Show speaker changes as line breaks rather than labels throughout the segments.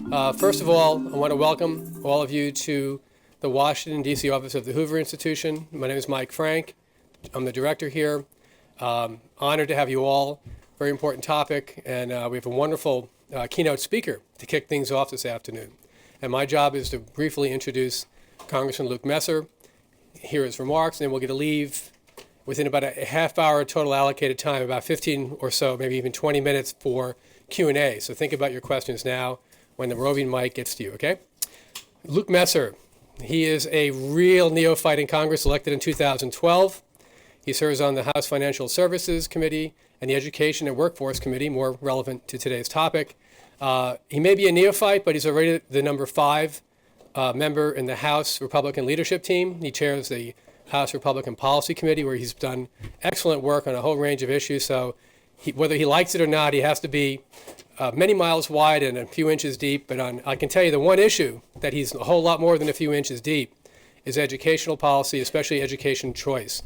First of all, I want to welcome all of you to the Washington, D.C. office of the Hoover Institution. My name is Mike Frank. I'm the director here. Honored to have you all. Very important topic, and we have a wonderful keynote speaker to kick things off this afternoon. And my job is to briefly introduce Congressman Luke Messer, hear his remarks, and then we'll get to leave within about a half hour total allocated time, about 15 or so, maybe even 20 minutes for Q&A. So think about your questions now when the roving mic gets to you, okay? Luke Messer, he is a real neophyte in Congress, elected in 2012. He serves on the House Financial Services Committee and the Education and Workforce Committee, more relevant to today's topic. He may be a neophyte, but he's already the number 5 member in the House Republican leadership team. He chairs the House Republican Policy Committee, where he's done excellent work on a whole range of issues. So whether he likes it or not, he has to be many miles wide and a few inches deep. But I can tell you the one issue that he's a whole lot more than a few inches deep is educational policy, especially education choice.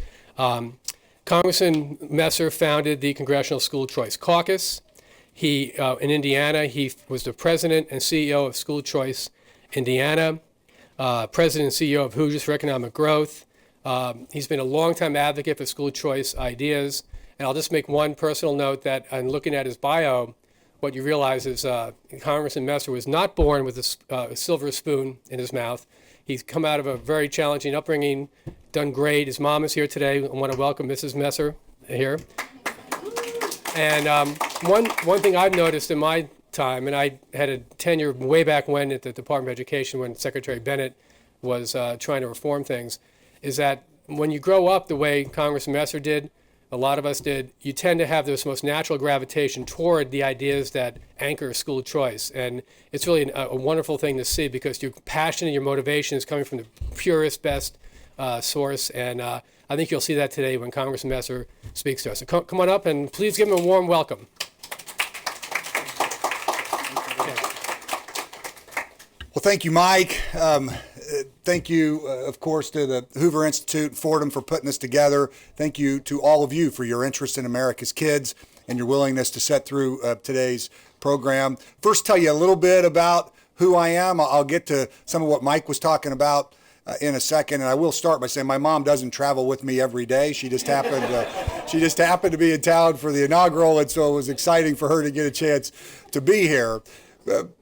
Congressman Messer founded the Congressional School Choice Caucus. In Indiana, he was the president and CEO of School Choice Indiana, president and CEO of Hoosiers for Economic Growth. He's been a longtime advocate for school choice ideas. And I'll just make one personal note that in looking at his bio, what you realize is Congressman Messer was not born with a silver spoon in his mouth. He's come out of a very challenging upbringing, done great. His mom is here today. I want to welcome Mrs. Messer here. And one thing I've noticed in my time, and I had a tenure way back when at the Department of Education when Secretary Bennett was trying to reform things, is that when you grow up the way Congressman Messer did, a lot of us did, you tend to have this most natural gravitation toward the ideas that anchor school choice. And it's really a wonderful thing to see because your passion and your motivation is coming from the purest, best source. And I think you'll see that today when Congressman Messer speaks to us. So come on up and please give him a warm welcome.
Well, thank you, Mike. Thank you, of course, to the Hoover Institute and Fordham for putting this together. Thank you to all of you for your interest in America's kids and your willingness to sit through today's program. First, tell you a little bit about who I am. I'll get to some of what Mike was talking about in a second, and I will start by saying my mom doesn't travel with me every day. She just happened to be in town for the inaugural, and so it was exciting for her to get a chance to be here.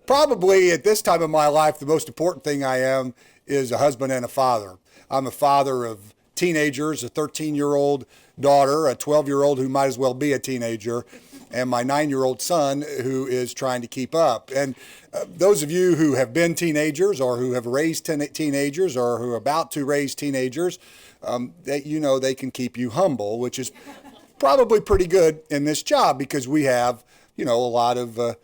Probably at this time of my life, the most important thing I am is a husband and a father. I'm a father of teenagers, a 13-year-old daughter, a 12-year-old who might as well be a teenager, and my 9-year-old son who is trying to keep up. And those of you who have been teenagers or who have raised teenagers or who are about to raise teenagers, that you know they can keep you humble, which is probably pretty good in this job because we have, a lot of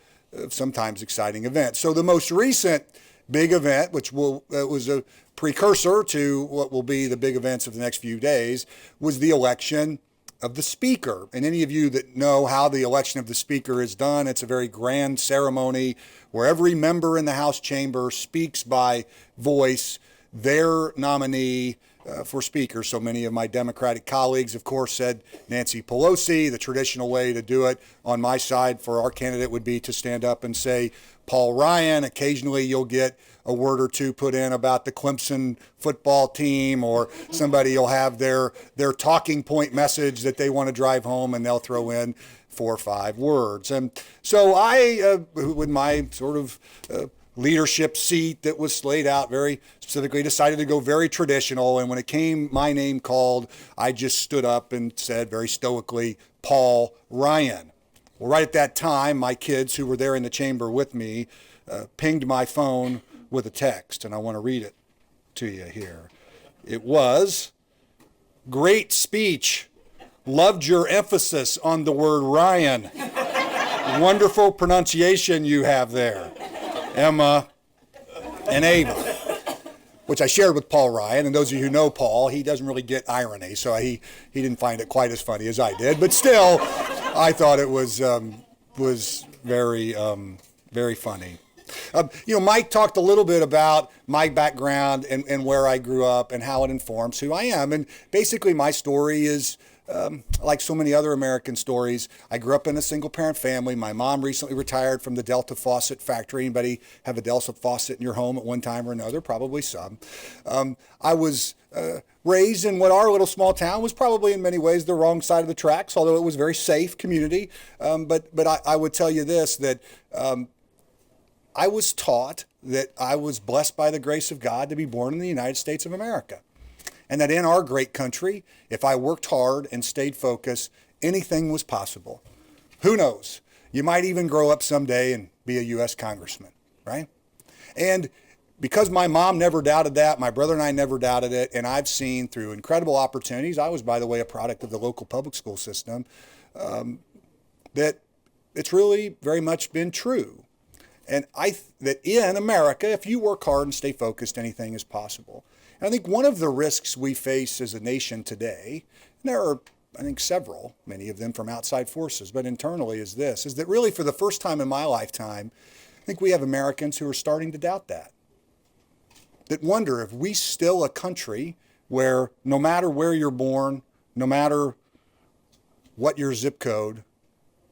sometimes exciting events. So the most recent big event, which was a precursor to what will be the big events of the next few days, was the election of the Speaker. And any of you that know how the election of the Speaker is done, it's a very grand ceremony where every member in the House chamber speaks by voice their nominee for Speaker. So many of my Democratic colleagues, of course, said Nancy Pelosi. The traditional way to do it on my side for our candidate would be to stand up and say Paul Ryan. Occasionally you'll get a word or two put in about the Clemson football team, or somebody will have their talking point message that they want to drive home and they'll throw in 4 or 5 words. And so I, with my sort of leadership seat that was laid out very specifically, decided to go very traditional. And when it came my name called, I just stood up and said very stoically, Paul Ryan. Well, right at that time, my kids who were there in the chamber with me pinged my phone with a text, and I want to read it to you here. It was, "Great speech. Loved your emphasis on the word Ryan. Wonderful pronunciation you have there. Emma and Ava," which I shared with Paul Ryan. And those of you who know Paul, he doesn't really get irony, so he didn't find it quite as funny as I did. But still, I thought it was very, very funny. Mike talked a little bit about my background and where I grew up and how it informs who I am. And basically, my story is like so many other American stories, I grew up in a single-parent family. My mom recently retired from the Delta Faucet factory. Anybody have a Delta Faucet in your home at one time or another? Probably some. I was raised in what our little small town was probably in many ways the wrong side of the tracks, although it was a very safe community. But I would tell you this, that I was taught that I was blessed by the grace of God to be born in the United States of America. And that in our great country, if I worked hard and stayed focused, anything was possible. Who knows? You might even grow up someday and be a U.S. congressman, right? And because my mom never doubted that, my brother and I never doubted it, and I've seen through incredible opportunities, I was, by the way, a product of the local public school system, that it's really very much been true. And that in America, if you work hard and stay focused, anything is possible. And I think one of the risks we face as a nation today, and there are, I think, several, many of them from outside forces, but internally is this, is that really for the first time in my lifetime, I think we have Americans who are starting to doubt that wonder if we still a country where no matter where you're born, no matter what your zip code,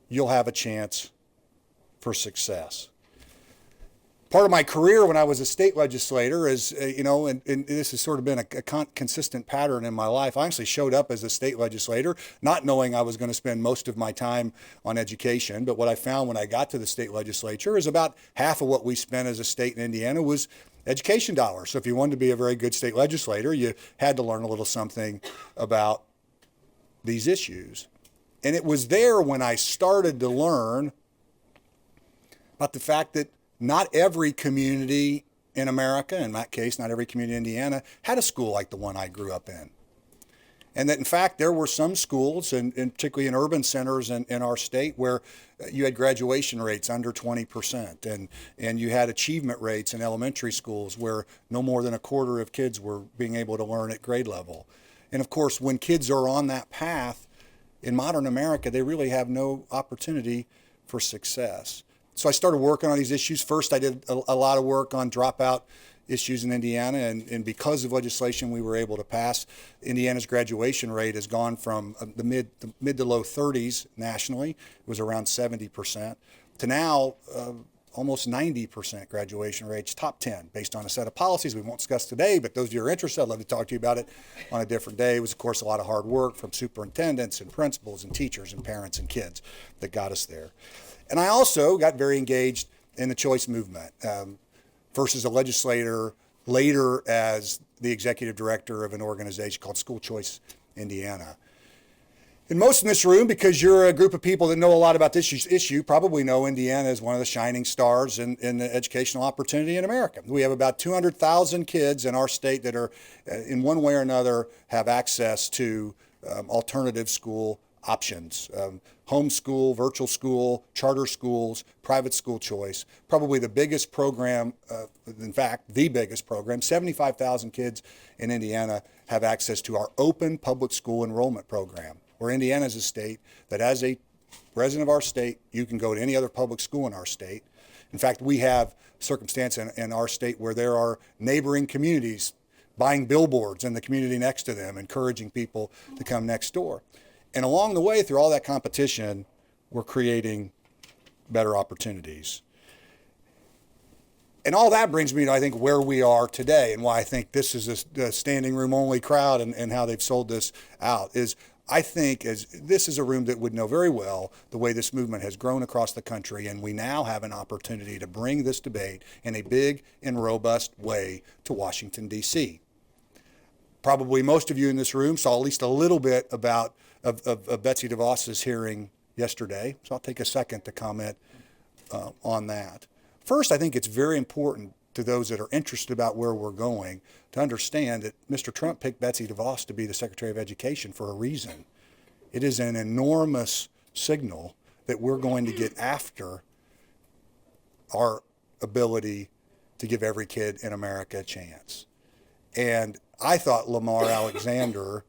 you'll have a chance for success. Part of my career when I was a state legislator is, and this has sort of been a consistent pattern in my life. I actually showed up as a state legislator, not knowing I was going to spend most of my time on education. But what I found when I got to the state legislature is about half of what we spent as a state in Indiana was education dollars. So if you wanted to be a very good state legislator, you had to learn a little something about these issues. And it was there when I started to learn about the fact that not every community in America, in that case, not every community in Indiana, had a school like the one I grew up in. And that, in fact, there were some schools, and particularly in urban centers in our state, where you had graduation rates under 20%, and you had achievement rates in elementary schools where no more than a quarter of kids were being able to learn at grade level. And, of course, when kids are on that path, in modern America, they really have no opportunity for success. So I started working on these issues. First, I did a lot of work on dropout issues in Indiana, and because of legislation we were able to pass, Indiana's graduation rate has gone from the mid to low 30s nationally, it was around 70%, to now almost 90% graduation rates, top 10, based on a set of policies we won't discuss today, but those of you who are interested, I'd love to talk to you about it on a different day. It was, of course, a lot of hard work from superintendents and principals and teachers and parents and kids that got us there. And I also got very engaged in the choice movement, first as a legislator, later as the executive director of an organization called School Choice Indiana. And most in this room, because you're a group of people that know a lot about this issue, probably know Indiana is one of the shining stars in the educational opportunity in America. We have about 200,000 kids in our state that are, in one way or another, have access to alternative school options. Homeschool, virtual school, charter schools, private school choice. Probably the biggest program, in fact, the biggest program, 75,000 kids in Indiana have access to our open public school enrollment program, where Indiana is a state that as a resident of our state, you can go to any other public school in our state. In fact, we have circumstance in our state where there are neighboring communities buying billboards in the community next to them, encouraging people to come next door. And along the way, through all that competition, we're creating better opportunities. And all that brings me to, I think, where we are today and why I think this is a standing room only crowd and how they've sold this out is I think this is a room that would know very well the way this movement has grown across the country, and we now have an opportunity to bring this debate in a big and robust way to Washington, D.C. Probably most of you in this room saw at least a little bit of Betsy DeVos's hearing yesterday, so I'll take a second to comment on that. First, I think it's very important to those that are interested about where we're going to understand that Mr. Trump picked Betsy DeVos to be the Secretary of Education for a reason. It is an enormous signal that we're going to get after our ability to give every kid in America a chance. And I thought Lamar Alexander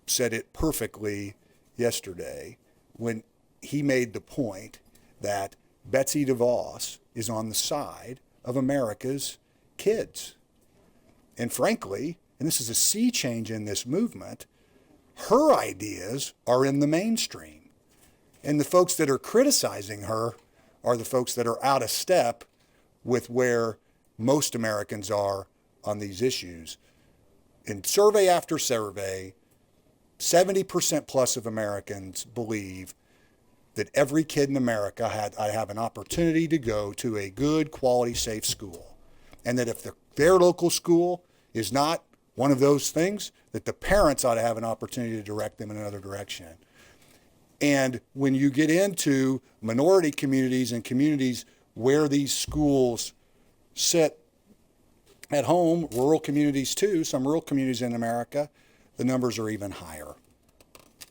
said it perfectly yesterday when he made the point that Betsy DeVos is on the side of America's kids. And frankly, and this is a sea change in this movement, Her ideas are in the mainstream. And the folks that are criticizing her are the folks that are out of step with where most Americans are on these issues. In survey after survey, 70% plus of Americans believe that every kid in America I have an opportunity to go to a good, quality, safe school. And that if their local school is not one of those things, that the parents ought to have an opportunity to direct them in another direction. And when you get into minority communities and communities where these schools sit at home, rural communities too, some rural communities in America, the numbers are even higher.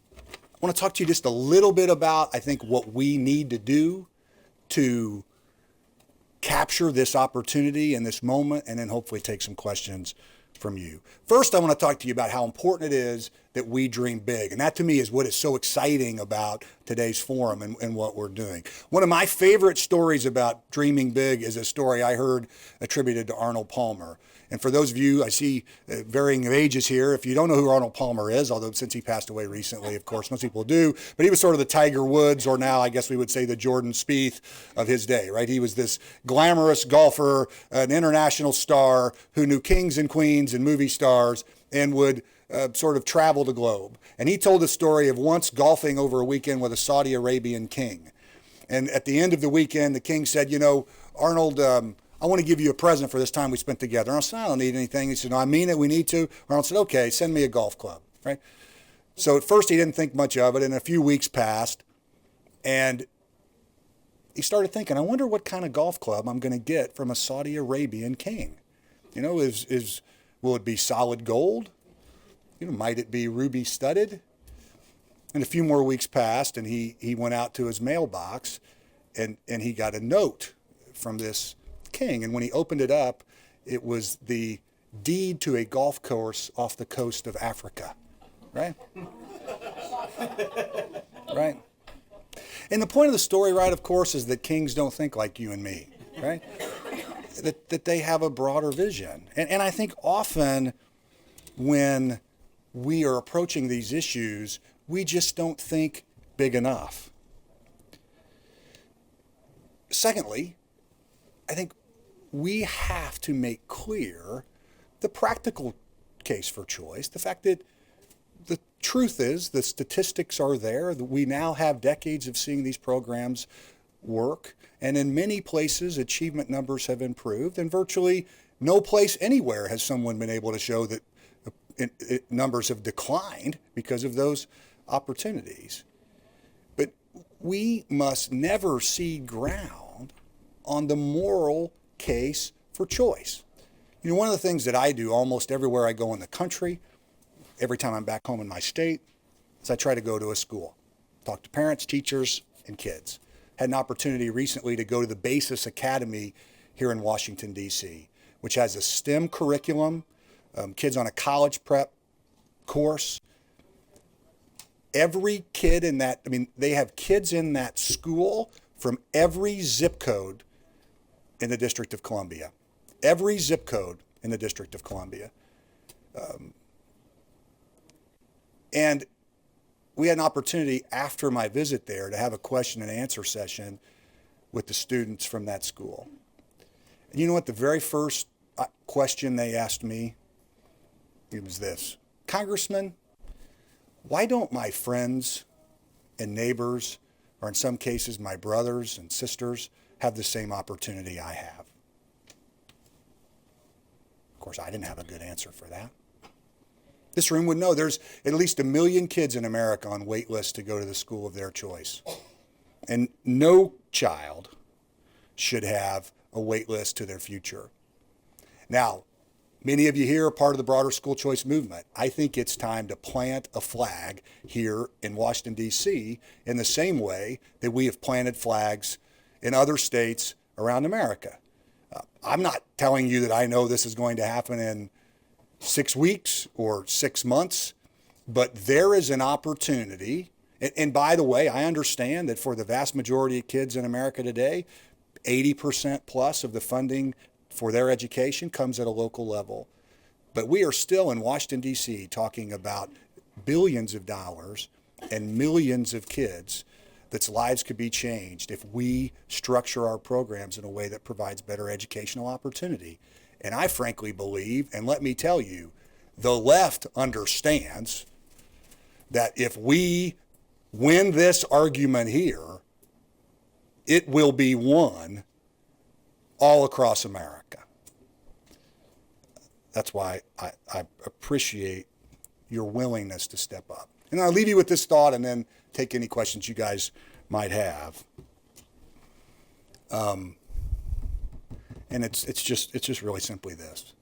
I want to talk to you just a little bit about, I think, what we need to do to capture this opportunity in this moment, and then hopefully take some questions from you. First, I want to talk to you about how important it is that we dream big. And that to me is what is so exciting about today's forum and what we're doing. One of my favorite stories about dreaming big is a story I heard attributed to Arnold Palmer. And for those of you, I see varying ages here, if you don't know who Arnold Palmer is, although since he passed away recently, of course, most people do, but he was sort of the Tiger Woods, or now I guess we would say the Jordan Spieth of his day, right? He was this glamorous golfer, an international star who knew kings and queens and movie stars and would sort of travel the globe. And he told a story of once golfing over a weekend with a Saudi Arabian king. And at the end of the weekend, the king said, you know, Arnold, I want to give you a present for this time we spent together. And I said, I don't need anything. He said, no, I mean it, we need to. Arnold said, okay, send me a golf club, right? So at first he didn't think much of it, and a few weeks passed, and he started thinking, I wonder what kind of golf club I'm going to get from a Saudi Arabian king. You know, will it be solid gold? You know, might it be ruby studded? And a few more weeks passed, and he went out to his mailbox, and he got a note from this king. And when he opened it up, it was the deed to a golf course off the coast of Africa, right? Right? And the point of the story, right, of course, is that kings don't think like you and me, right? that they have a broader vision. And I think often when we are approaching these issues, we just don't think big enough. Secondly, I think we have to make clear the practical case for choice, the fact that the truth is the statistics are there, that we now have decades of seeing these programs work, and in many places achievement numbers have improved, and virtually no place anywhere has someone been able to show that numbers have declined because of those opportunities. But we must never cede ground on the moral case for choice. You know, one of the things that I do almost everywhere I go in the country, every time I'm back home in my state, is I try to go to a school, talk to parents, teachers, and kids. Had an opportunity recently to go to the Basis Academy here in Washington, D.C., which has a STEM curriculum, kids on a college prep course. Every kid in that, I mean, they have kids in that school from every zip code in the District of Columbia. Every zip code in the District of Columbia. And we had an opportunity after my visit there to have a question and answer session with the students from that school. And you know what the very first question they asked me? It was this: Congressman, why don't my friends and neighbors, or in some cases my brothers and sisters, have the same opportunity I have? Of course, I didn't have a good answer for that. This room would know there's at least 1 million kids in America on wait lists to go to the school of their choice. And no child should have a wait list to their future. Now, many of you here are part of the broader school choice movement. I think it's time to plant a flag here in Washington, D.C. in the same way that we have planted flags in other states around America. I'm not telling you that I know this is going to happen in 6 weeks or 6 months, but there is an opportunity. And by the way, I understand that for the vast majority of kids in America today, 80% plus of the funding for their education comes at a local level. But we are still in Washington, D.C. talking about billions of dollars and millions of kids that's lives could be changed if we structure our programs in a way that provides better educational opportunity. And I frankly believe, and let me tell you, the left understands that if we win this argument here, it will be won all across America. That's why I appreciate your willingness to step up. And I'll leave you with this thought and then take any questions you guys might have. And it's just really simply this.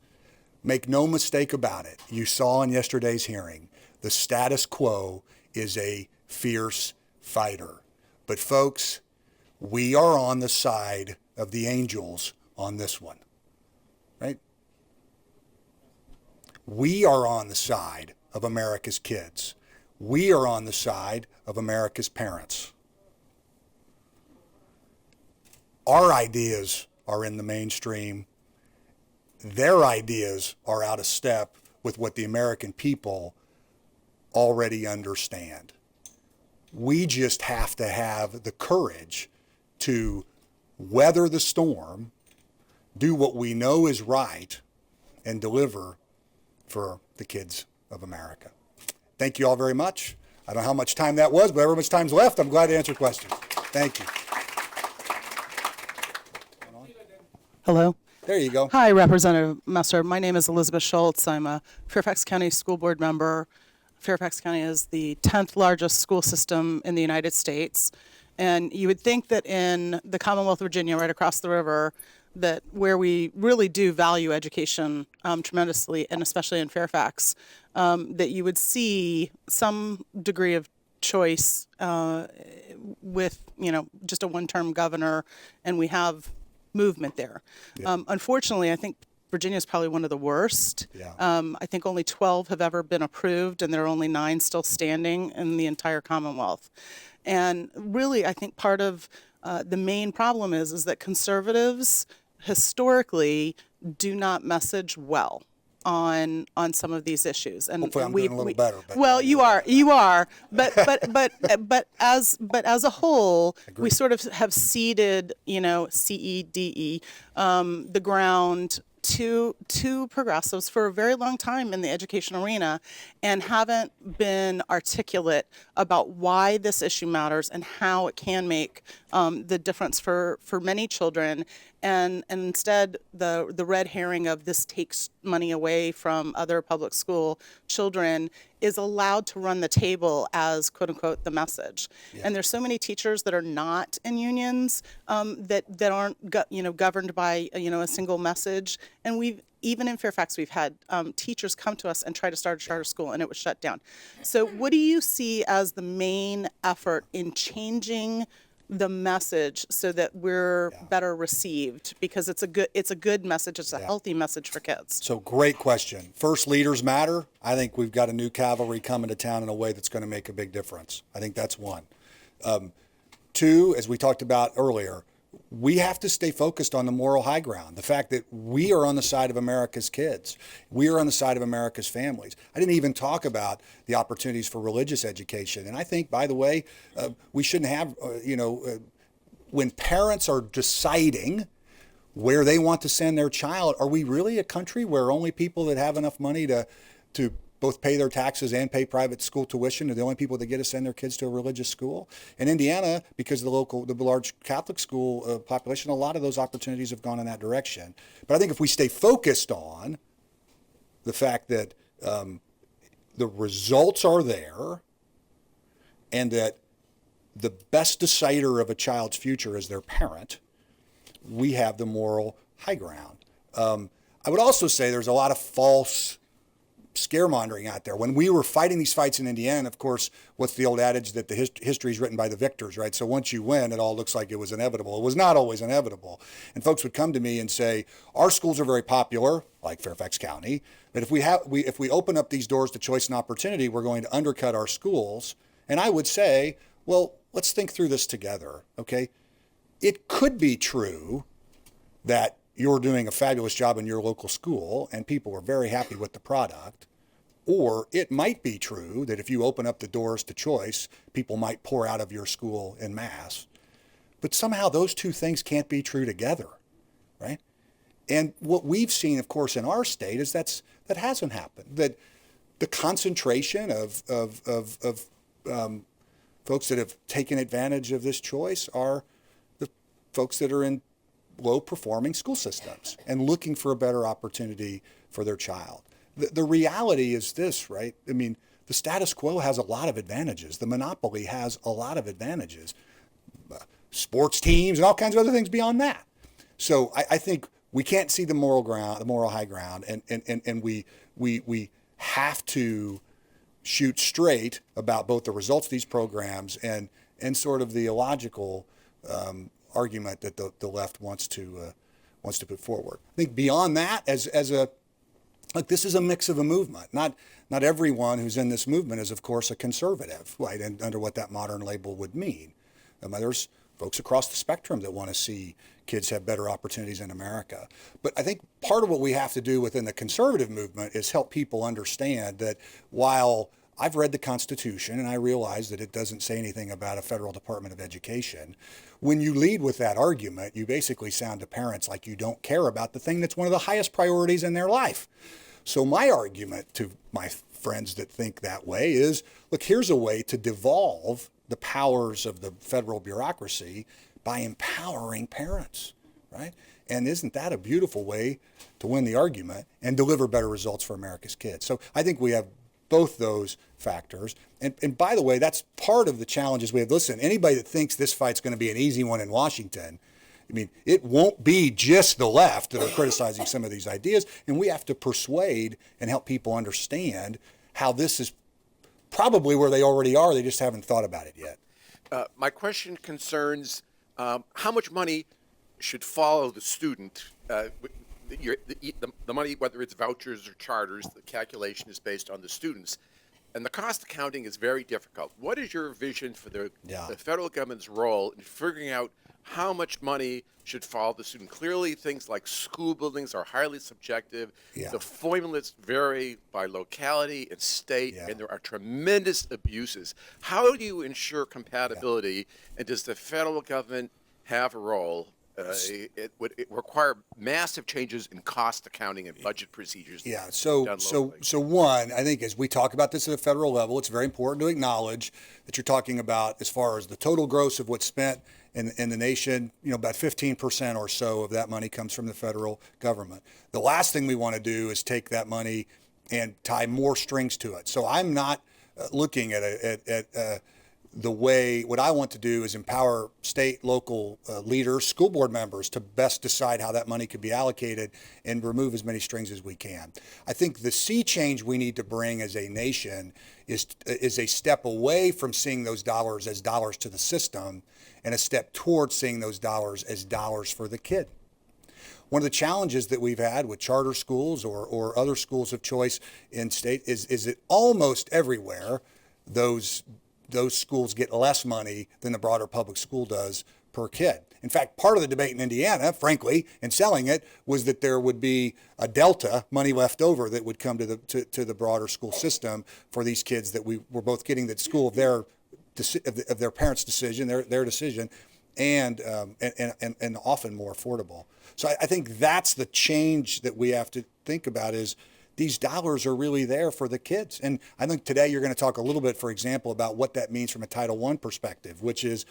Make no mistake about it. You saw in yesterday's hearing, the status quo is a fierce fighter. But folks, we are on the side of the angels on this one, right? We are on the side of America's kids. We are on the side of America's parents. Our ideas are in the mainstream. Their ideas are out of step with what the American people already understand. We just have to have the courage to weather the storm, do what we know is right, and deliver for the kids of America. Thank you all very much. I don't know how much time that was, but however much time's left, I'm glad to answer questions. Thank you.
Hello.
There you go.
Hi, Representative Messer. My name is Elizabeth Schultz. I'm a Fairfax County School Board member. Fairfax County is the 10th largest school system in the United States. And you would think that in the Commonwealth of Virginia, right across the river, that where we really do value education tremendously, and especially in Fairfax, that you would see some degree of choice with, just a one-term governor, and we have movement there. Yeah. Unfortunately, I think Virginia is probably one of the worst. Yeah. I think only 12 have ever been approved, and there are only 9 still standing in the entire Commonwealth. And really, I think part of the main problem is that conservatives historically do not message well on some of these issues. And
hopefully I'm doing a little better. But
well, you are. But as a whole, we sort of have ceded, CEDE, the ground to progressives for a very long time in the education arena, and haven't been articulate about why this issue matters and how it can make the difference for many children. And instead, the red herring of this takes money away from other public school children is allowed to run the table as, quote unquote, the message. Yeah. And there's so many teachers that are not in unions that aren't governed by a single message. And even in Fairfax, we've had teachers come to us and try to start a charter school, and it was shut down. So what do you see as the main effort in changing the message so that we're better received? Because it's a good message. It's a healthy message for kids.
So great question. First, leaders matter. I think we've got a new cavalry coming to town in a way that's going to make a big difference. I think that's one. 2, as we talked about earlier, we have to stay focused on the moral high ground. The fact that we are on the side of America's kids. We are on the side of America's families. I didn't even talk about the opportunities for religious education. And I think, by the way, we shouldn't have, when parents are deciding where they want to send their child, are we really a country where only people that have enough money to both pay their taxes and pay private school tuition are the only people that get to send their kids to a religious school? In Indiana, because of the large Catholic school population, a lot of those opportunities have gone in that direction. But I think if we stay focused on the fact that the results are there and that the best decider of a child's future is their parent, we have the moral high ground. I would also say there's a lot of false scaremongering out there. When we were fighting these fights in Indiana, of course, what's the old adage that the history is written by the victors, right? So once you win, it all looks like it was inevitable. It was not always inevitable. And folks would come to me and say, our schools are very popular, like Fairfax County, but if we open up these doors to choice and opportunity, we're going to undercut our schools. And I would say, well, let's think through this together, okay? It could be true that you're doing a fabulous job in your local school and people are very happy with the product. Or it might be true that if you open up the doors to choice, people might pour out of your school en masse. But somehow those two things can't be true together, right? And what we've seen, of course, in our state is that hasn't happened. That the concentration of folks that have taken advantage of this choice are the folks that are in low-performing school systems and looking for a better opportunity for their child. The reality is this, right? I mean, the status quo has a lot of advantages. The monopoly has a lot of advantages. Sports teams and all kinds of other things beyond that. So I think we can't see the moral high ground, and we have to shoot straight about both the results of these programs and sort of the illogical argument that the left wants to put forward. I think beyond that, look, this is a mix of a movement. Not everyone who's in this movement is, of course, a conservative, right? And under what that modern label would mean. There's folks across the spectrum that want to see kids have better opportunities in America. But I think part of what we have to do within the conservative movement is help people understand that while I've read the Constitution and I realize that it doesn't say anything about a federal Department of Education, when you lead with that argument, you basically sound to parents like you don't care about the thing that's one of the highest priorities in their life. So my argument to my friends that think that way is, look, here's a way to devolve the powers of the federal bureaucracy by empowering parents, right? And isn't that a beautiful way to win the argument and deliver better results for America's kids? So I think we have both those factors. And by the way, that's part of the challenges we have. Listen, anybody that thinks this fight's going to be an easy one in Washington, I mean, it won't be just the left that are criticizing some of these ideas, and we have to persuade and help people understand how this is probably where they already are. They just haven't thought about it yet.
My question concerns how much money should follow the student. The money, whether it's vouchers or charters, the calculation is based on the students. And the cost accounting is very difficult. What is your vision for the federal government's role in figuring out how much money should follow the student? Clearly, things like school buildings are highly subjective.
Yeah.
The formulas vary by locality and state, and there are tremendous abuses. How do you ensure compatibility, and does the federal government have a role? It would require massive changes in cost accounting and budget procedures.
Yeah. So one, I think as we talk about this at a federal level, it's very important to acknowledge that you're talking about, as far as the total gross of what's spent in the nation, about 15% or so of that money comes from the federal government. The last thing we want to do is take that money and tie more strings to it. So I'm not looking at the way. What I want to do is empower state, local leaders, school board members to best decide how that money could be allocated and remove as many strings as we can. I think the sea change we need to bring as a nation is a step away from seeing those dollars as dollars to the system and a step towards seeing those dollars as dollars for the kid. One of the challenges that we've had with charter schools or other schools of choice in state is that almost everywhere those schools get less money than the broader public school does per kid. In fact, part of the debate in Indiana, frankly, in selling it, was that there would be a delta, money left over, that would come to the broader school system for these kids that we were both getting the school of their parents' decision, their decision, and often more affordable. So I think that's the change that we have to think about is these dollars are really there for the kids. And I think today you're going to talk a little bit, for example, about what that means from a Title I perspective, which is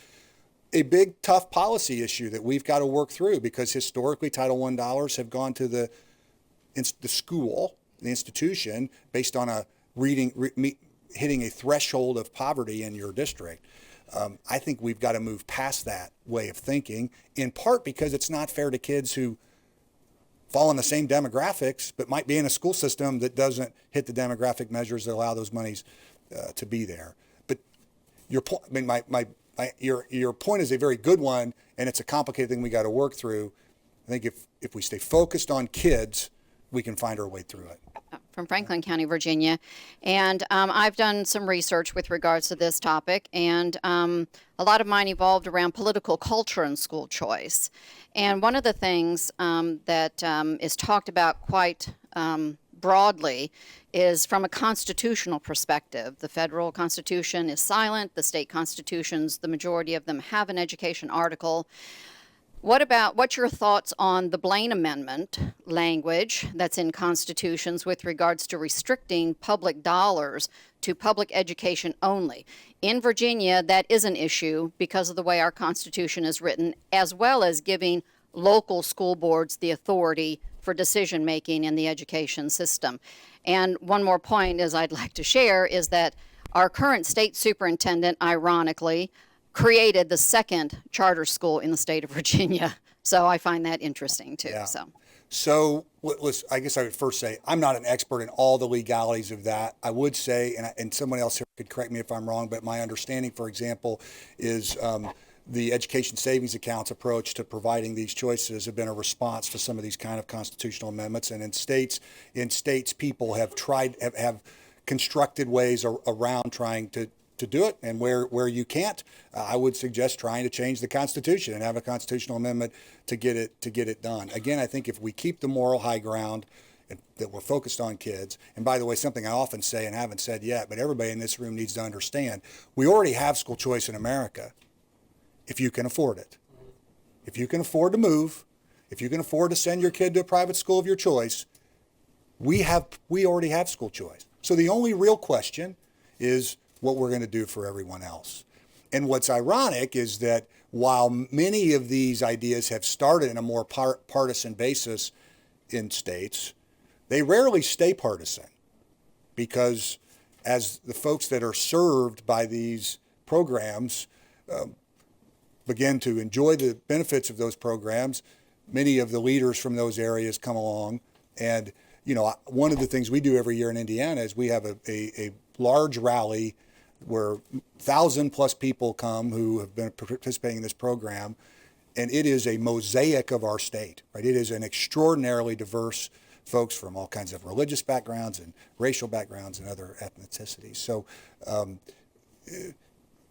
a big, tough policy issue that we've got to work through, because historically Title I dollars have gone to the school, the institution, based on hitting a threshold of poverty in your district. I think we've got to move past that way of thinking, in part because it's not fair to kids who fall in the same demographics, but might be in a school system that doesn't hit the demographic measures that allow those monies to be there. But your point, I mean, your point is a very good one, and it's a complicated thing we got to work through. I think if we stay focused on kids, we can find our way through it.
From Franklin County, Virginia, and I've done some research with regards to this topic, and a lot of mine evolved around political culture and school choice. And one of the things that is talked about quite broadly is from a constitutional perspective. The federal constitution is silent. The state constitutions, the majority of them have an education article. What's your thoughts on the Blaine Amendment language that's in constitutions with regards to restricting public dollars to public education only? In Virginia, that is an issue because of the way our Constitution is written, as well as giving local school boards the authority for decision making in the education system. And one more point is I'd like to share is that our current state superintendent, ironically, created the second charter school in the state of Virginia. So I find that interesting too.
Yeah.
So
I guess I would first say I'm not an expert in all the legalities of that. I would say, and someone else here could correct me if I'm wrong, but my understanding, for example, is the education savings accounts approach to providing these choices have been a response to some of these kind of constitutional amendments. And in states, people have have constructed ways around trying to do it, and where you can't, I would suggest trying to change the Constitution and have a constitutional amendment to get it done. Again, I think if we keep the moral high ground that we're focused on kids, and by the way, something I often say and haven't said yet, but everybody in this room needs to understand, we already have school choice in America if you can afford it. If you can afford to move, if you can afford to send your kid to a private school of your choice, we already have school choice. So the only real question is what we're going to do for everyone else. And what's ironic is that while many of these ideas have started in a more partisan basis in states, they rarely stay partisan, because as the folks that are served by these programs begin to enjoy the benefits of those programs, many of the leaders from those areas come along. And one of the things we do every year in Indiana is we have a large rally where 1,000+ people come who have been participating in this program, and it is a mosaic of our state, right? It is an extraordinarily diverse folks from all kinds of religious backgrounds and racial backgrounds and other ethnicities. So,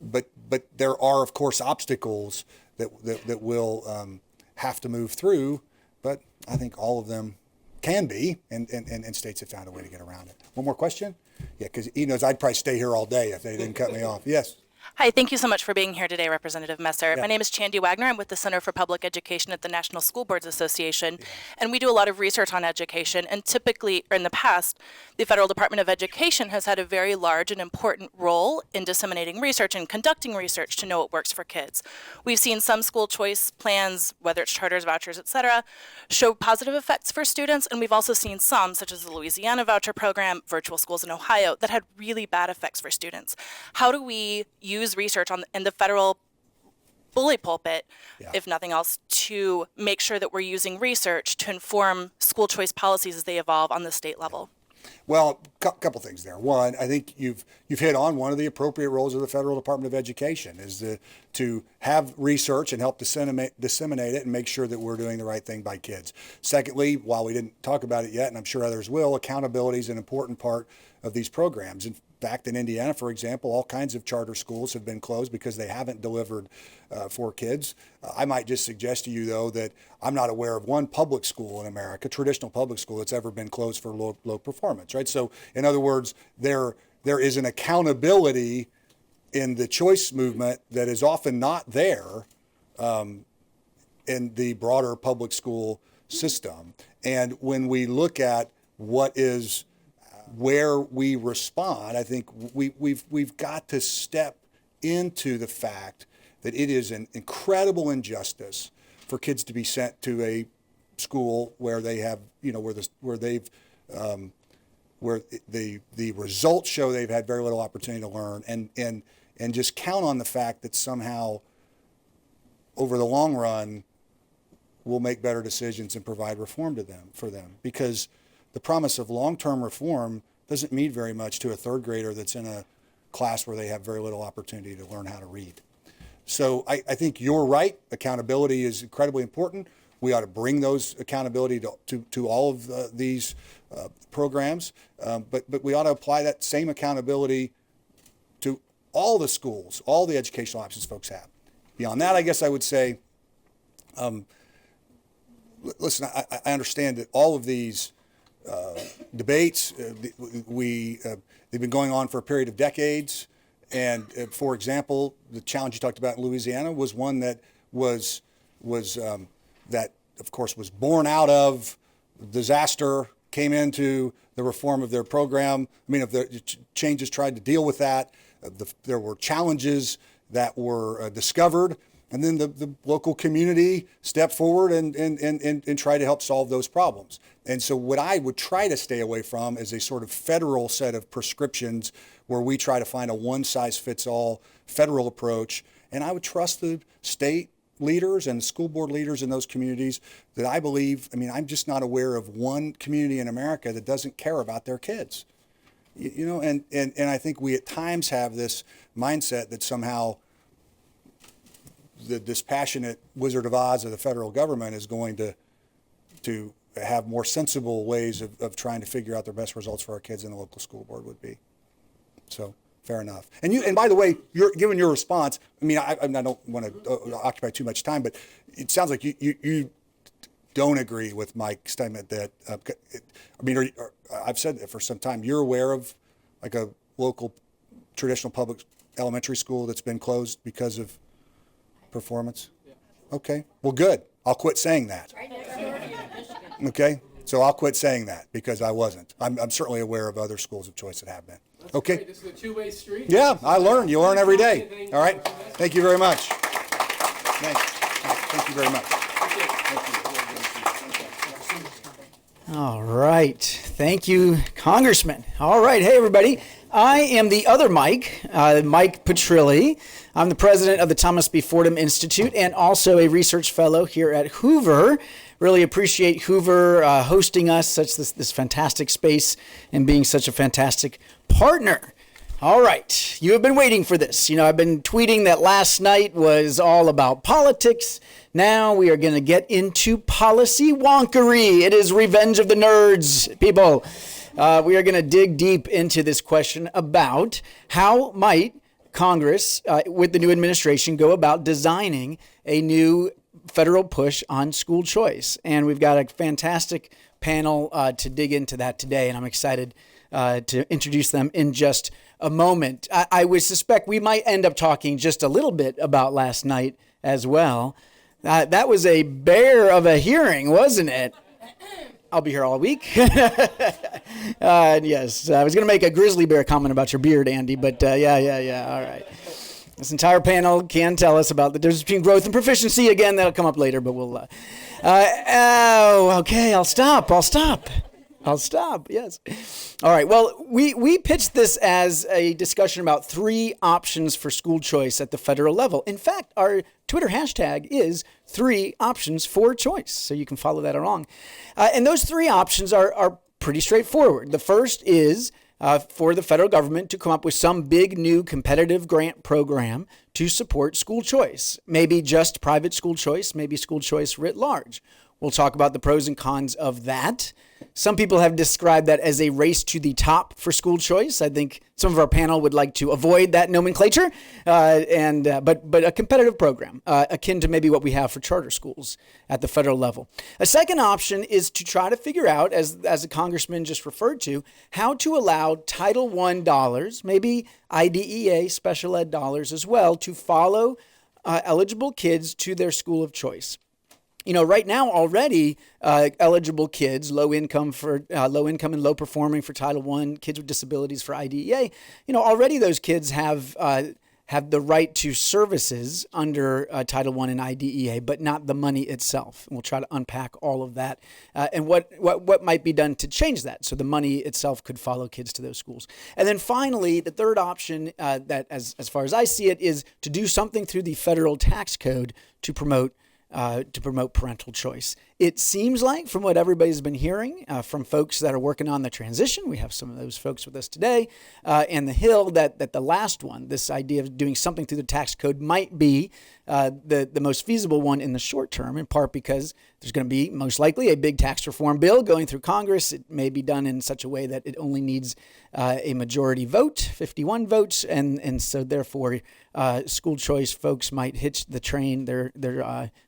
but there are, of course, obstacles that we'll have to move through, but I think all of them can be, and states have found a way to get around it. One more question? Yeah, because he knows I'd probably stay here all day if they didn't cut me off. Yes.
Hi, thank you so much for being here today, Representative Messer. My name is Chandy Wagner. I'm with the Center for Public Education at the National School Boards Association, and we do a lot of research on education. And typically, or in the past, the Federal Department of Education has had a very large and important role in disseminating research and conducting research to know what works for kids. We've seen some school choice plans, whether it's charters, vouchers, et cetera, show positive effects for students, and we've also seen some, such as the Louisiana voucher program, virtual schools in Ohio, that had really bad effects for students. How do we use research in the federal bully pulpit, if nothing else, to make sure that we're using research to inform school choice policies as they evolve on the state level?
Well, a couple things there. One, I think you've hit on one of the appropriate roles of the Federal Department of Education is to have research and help disseminate it and make sure that we're doing the right thing by kids. Secondly, while we didn't talk about it yet, and I'm sure others will, accountability is an important part of these programs. In fact, in Indiana, for example, all kinds of charter schools have been closed because they haven't delivered for kids. I might just suggest to you, though, that I'm not aware of one public school in America, traditional public school, that's ever been closed for low performance, right? So, in other words, there is an accountability in the choice movement that is often not there in the broader public school system. And when we look at where we respond, I think we've got to step into the fact that it is an incredible injustice for kids to be sent to a school where they have, where the results show they've had very little opportunity to learn, and just count on the fact that somehow over the long run we'll make better decisions and provide reform for them. Because the promise of long-term reform doesn't mean very much to a third grader that's in a class where they have very little opportunity to learn how to read. So I think you're right. Accountability is incredibly important. We ought to bring those accountability to all of these programs, but we ought to apply that same accountability to all the schools, all the educational options folks have. Beyond that, I guess I would say, listen, I understand that all of these debates. They've been going on for a period of decades. And for example, the challenge you talked about in Louisiana was one that was that, of course, was born out of disaster, came into the reform of their program. I mean, if the changes tried to deal with that, there were challenges that were discovered, and then the local community stepped forward and tried to help solve those problems. And so what I would try to stay away from is a sort of federal set of prescriptions where we try to find a one-size-fits-all federal approach. And I would trust the state leaders and school board leaders in those communities that I believe, I mean, I'm just not aware of one community in America that doesn't care about their kids. You know, and I think we at times have this mindset that somehow the dispassionate Wizard of Oz of the federal government is going to have more sensible ways of trying to figure out the best results for our kids than the local school board would be. So fair enough. And by the way, given your response, I mean, I don't want to occupy too much time, but it sounds like you don't agree with Mike's statement that, I mean, I've said that for some time. You're aware of like a local traditional public elementary school that's been closed because of performance? Yeah. Okay, well, good. I'll quit saying that. Okay, so I'll quit saying that because I wasn't. I'm certainly aware of other schools of choice that have been.
That's
okay.
Great. This is a two-way street.
Yeah, I learn. You learn every day. All right. Thank you very much. Thanks. Thank you very much.
All right. Thank you, Congressman. All right. Hey, everybody. I am the other Mike, Mike Petrilli. I'm the president of the Thomas B. Fordham Institute and also a research fellow here at Hoover. Really appreciate Hoover hosting us, this fantastic space, and being such a fantastic partner. All right, you have been waiting for this. You know, I've been tweeting that last night was all about politics. Now we are going to get into policy wonkery. It is Revenge of the Nerds, people. We are going to dig deep into this question about how might Congress, with the new administration, go about designing a new federal push on school choice. And we've got a fantastic panel to dig into that today, and I'm excited to introduce them in just a moment. I would suspect we might end up talking just a little bit about last night as well. That was a bear of a hearing, wasn't it? I'll be here all week. Yes, I was going to make a grizzly bear comment about your beard, Andy, but yeah, all right. This entire panel can tell us about the difference between growth and proficiency. Again, that'll come up later, but we'll... okay, I'll stop, yes. All right, well, we pitched this as a discussion about 3 options for school choice at the federal level. In fact, our Twitter hashtag is 3 options for choice, so you can follow that along. And those 3 options are pretty straightforward. The first is for the federal government to come up with some big new competitive grant program to support school choice. Maybe just private school choice, maybe school choice writ large. We'll talk about the pros and cons of that. Some people have described that as a race to the top for school choice. I think some of our panel would like to avoid that nomenclature, but a competitive program, akin to maybe what we have for charter schools at the federal level. A second option is to try to figure out, as the congressman just referred to, how to allow Title I dollars, maybe IDEA special ed dollars as well, to follow eligible kids to their school of choice. You know, right now already eligible kids, low income and low performing for Title I, kids with disabilities for IDEA, you know, already those kids have the right to services under Title I and IDEA, but not the money itself. And we'll try to unpack all of that and what might be done to change that so the money itself could follow kids to those schools. And then finally, the third option that, as far as I see it, is to do something through the federal tax code to promote parental choice. It seems like, from what everybody's been hearing from folks that are working on the transition, we have some of those folks with us today, and the Hill, that the last one, this idea of doing something through the tax code, might be the most feasible one in the short term, in part because there's going to be most likely a big tax reform bill going through Congress. It may be done in such a way that it only needs a majority vote, 51 votes, and so therefore school choice folks might hitch the train, their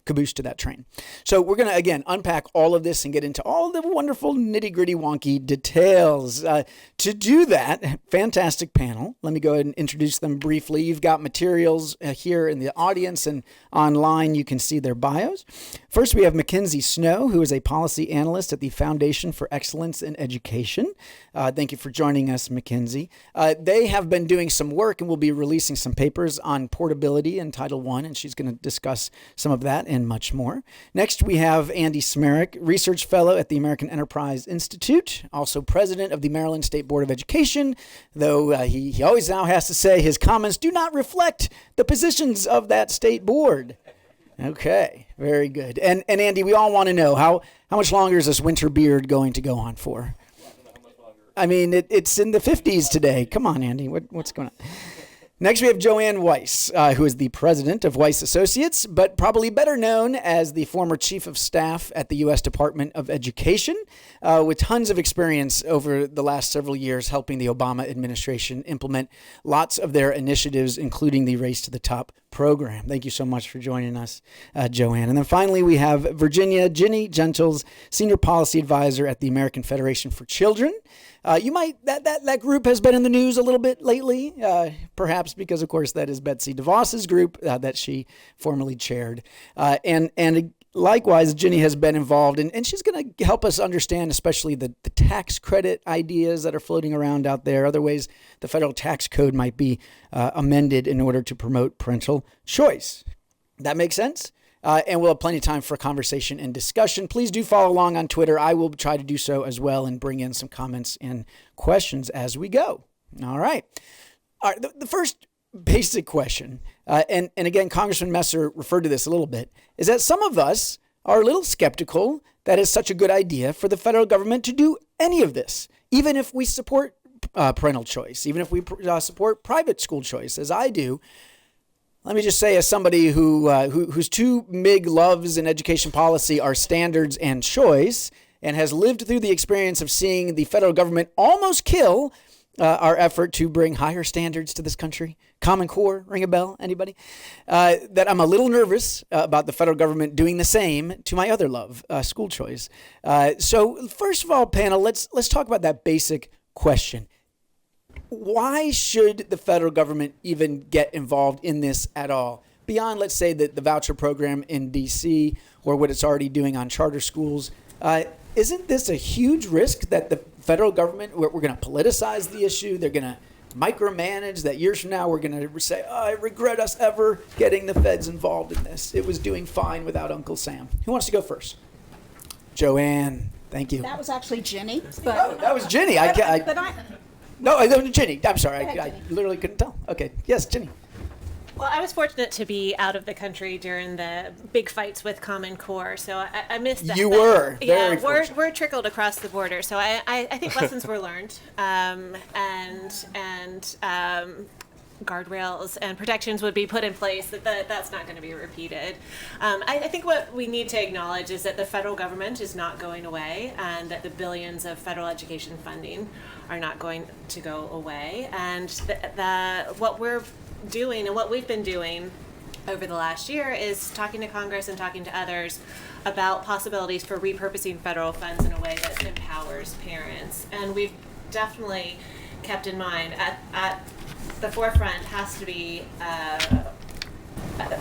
caboose to that train. So we're going to, again, again, unpack all of this and get into all the wonderful nitty-gritty wonky details. To do that, fantastic panel. Let me go ahead and introduce them briefly. You've got materials here in the audience and online. You can see their bios. First, we have Mackenzie Snow, who is a policy analyst at the Foundation for Excellence in Education. Thank you for joining us, Mackenzie. They have been doing some work and will be releasing some papers on portability in Title I, and she's going to discuss some of that and much more. Next, we have Andy Smerick, Research Fellow at the American Enterprise Institute, also President of the Maryland State Board of Education, though he always now has to say his comments do not reflect the positions of that state board. Okay, very good. And Andy, we all want to know, how much longer is this winter beard going to go on for? I mean, it's in the 50s today. Come on, Andy, what's going on? Next, we have Joanne Weiss, who is the president of Weiss Associates, but probably better known as the former chief of staff at the U.S. Department of Education, with tons of experience over the last several years helping the Obama administration implement lots of their initiatives, including the Race to the Top program. Thank you so much for joining us, Joanne. And then finally, we have Virginia Ginny Gentles, senior policy advisor at the American Federation for Children. That group has been in the news a little bit lately, perhaps because, of course, that is Betsy DeVos's group that she formerly chaired. And likewise, Ginny has been involved, and she's going to help us understand especially the tax credit ideas that are floating around out there, other ways the federal tax code might be amended in order to promote parental choice. That makes sense? And we'll have plenty of time for conversation and discussion. Please do follow along on Twitter. I will try to do so as well and bring in some comments and questions as we go. All right. The first basic question, and again, Congressman Messer referred to this a little bit, is that some of us are a little skeptical that it's such a good idea for the federal government to do any of this, even if we support parental choice, even if we support private school choice, as I do. Let me just say, as somebody whose two big loves in education policy are standards and choice, and has lived through the experience of seeing the federal government almost kill our effort to bring higher standards to this country. Common Core, ring a bell, anybody? That I'm a little nervous about the federal government doing the same to my other love, school choice. So first of all, panel, let's talk about that basic question. Why should the federal government even get involved in this at all? Beyond, let's say, the voucher program in D.C. or what it's already doing on charter schools, isn't this a huge risk that the federal government, we're going to politicize the issue, they're going to micromanage, that years from now we're going to say, I regret us ever getting the feds involved in this. It was doing fine without Uncle Sam. Who wants to go first? Joanne, thank you.
That was actually Ginny.
That was Ginny. No, that was Ginny. I'm sorry. I literally couldn't tell. Okay. Yes, Ginny.
Well, I was fortunate to be out of the country during the big fights with Common Core, so I missed that.
You were. Very
fortunate. We're trickled across the border, so I think lessons were learned, and guardrails and protections would be put in place, that's not going to be repeated. I think what we need to acknowledge is that the federal government is not going away, and that the billions of federal education funding are not going to go away. And what we're doing and what we've been doing over the last year is talking to Congress and talking to others about possibilities for repurposing federal funds in a way that empowers parents. And we've definitely kept in mind at the forefront has to be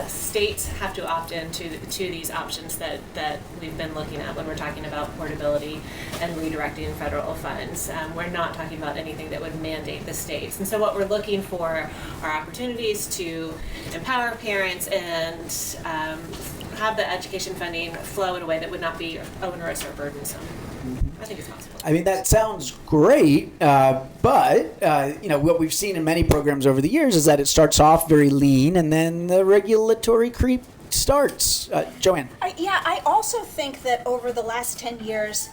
states have to opt in to these options that we've been looking at when we're talking about portability and redirecting federal funds. We're not talking about anything that would mandate the states. And so what we're looking for are opportunities to empower parents and have the education funding flow in a way that would not be onerous or burdensome. I think it's possible.
I mean, that sounds great, but what we've seen in many programs over the years is that it starts off very lean, and then the regulatory creep starts. Joanne.
I also think that over the last 10 years,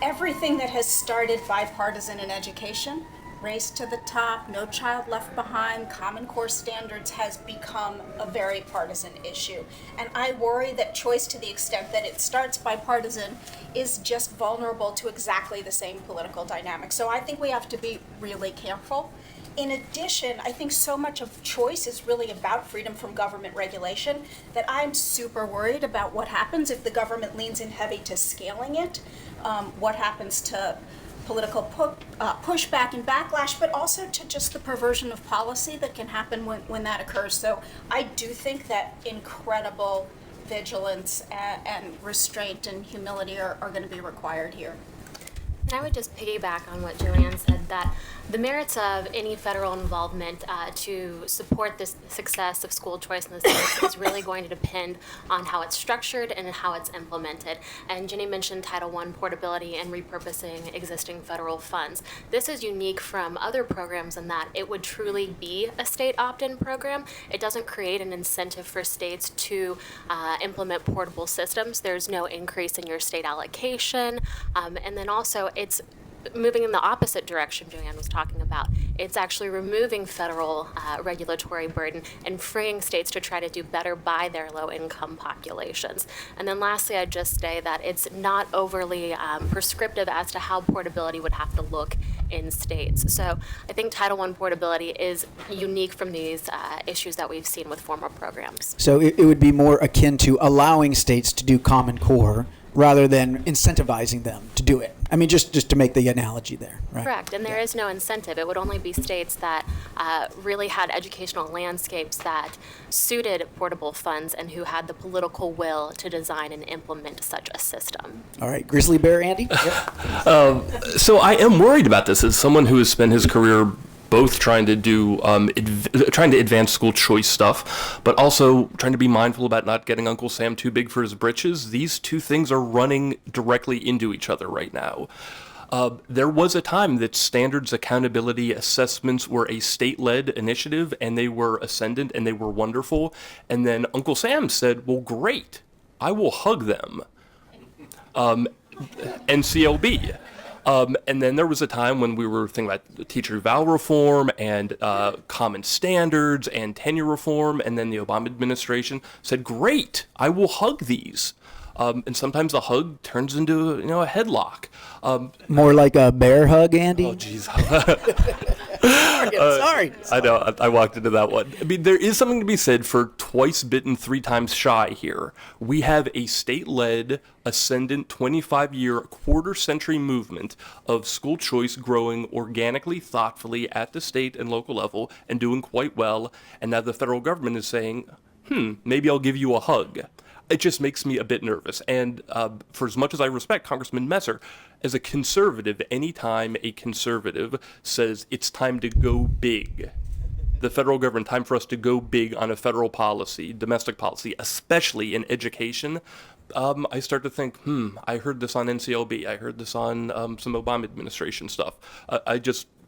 everything that has started bipartisan in education, Race to the Top, No Child Left Behind, Common Core standards, has become a very partisan issue. And I worry that choice, to the extent that it starts bipartisan, is just vulnerable to exactly the same political dynamic. So I think we have to be really careful in addition, I think so much of choice is really about freedom from government regulation that I'm super worried about what happens if the government leans in heavy to scaling it, what happens to political pushback and backlash, but also to just the perversion of policy that can happen when that occurs. So I do think that incredible vigilance and restraint and humility are going to be required here.
And I would just piggyback on what Joanne said, that the merits of any federal involvement to support the success of school choice in the states is really going to depend on how it's structured and how it's implemented. And Jenny mentioned Title I portability and repurposing existing federal funds. This is unique from other programs in that it would truly be a state opt-in program. It doesn't create an incentive for states to implement portable systems. There's no increase in your state allocation. And then also it's moving in the opposite direction Joanne was talking about. It's actually removing federal regulatory burden and freeing states to try to do better by their low-income populations. And then lastly, I'd just say that it's not overly prescriptive as to how portability would have to look in states. So I think Title I portability is unique from these issues that we've seen with former programs.
So it would be more akin to allowing states to do Common Core rather than incentivizing them to do it. I mean, just to make the analogy there, right?
Correct, and there is no incentive. It would only be states that really had educational landscapes that suited portable funds and who had the political will to design and implement such a system.
All right, Grizzly Bear, Andy?
So I am worried about this as someone who has spent his career both trying to do trying to advance school choice stuff, but also trying to be mindful about not getting Uncle Sam too big for his britches. These two things are running directly into each other right now. There was a time that standards accountability assessments were a state-led initiative, and they were ascendant and they were wonderful. And then Uncle Sam said, well, great, I will hug them. NCLB. And then there was a time when we were thinking about teacher eval reform and common standards and tenure reform, and then the Obama administration said, great, I will hug these. And sometimes a hug turns into a headlock.
More like a bear hug, Andy?
Oh, jeez.
Sorry.
I know, I walked into that one. I mean, there is something to be said for twice bitten, three times shy here. We have a state-led, ascendant, 25-year, quarter-century movement of school choice growing organically, thoughtfully at the state and local level and doing quite well. And now the federal government is saying, maybe I'll give you a hug. It just makes me a bit nervous. And for as much as I respect Congressman Messer, as a conservative, anytime a conservative says it's time to go big, the federal government, time for us to go big on a federal policy, domestic policy, especially in education, I start to think, I heard this on NCLB, I heard this on some Obama administration stuff.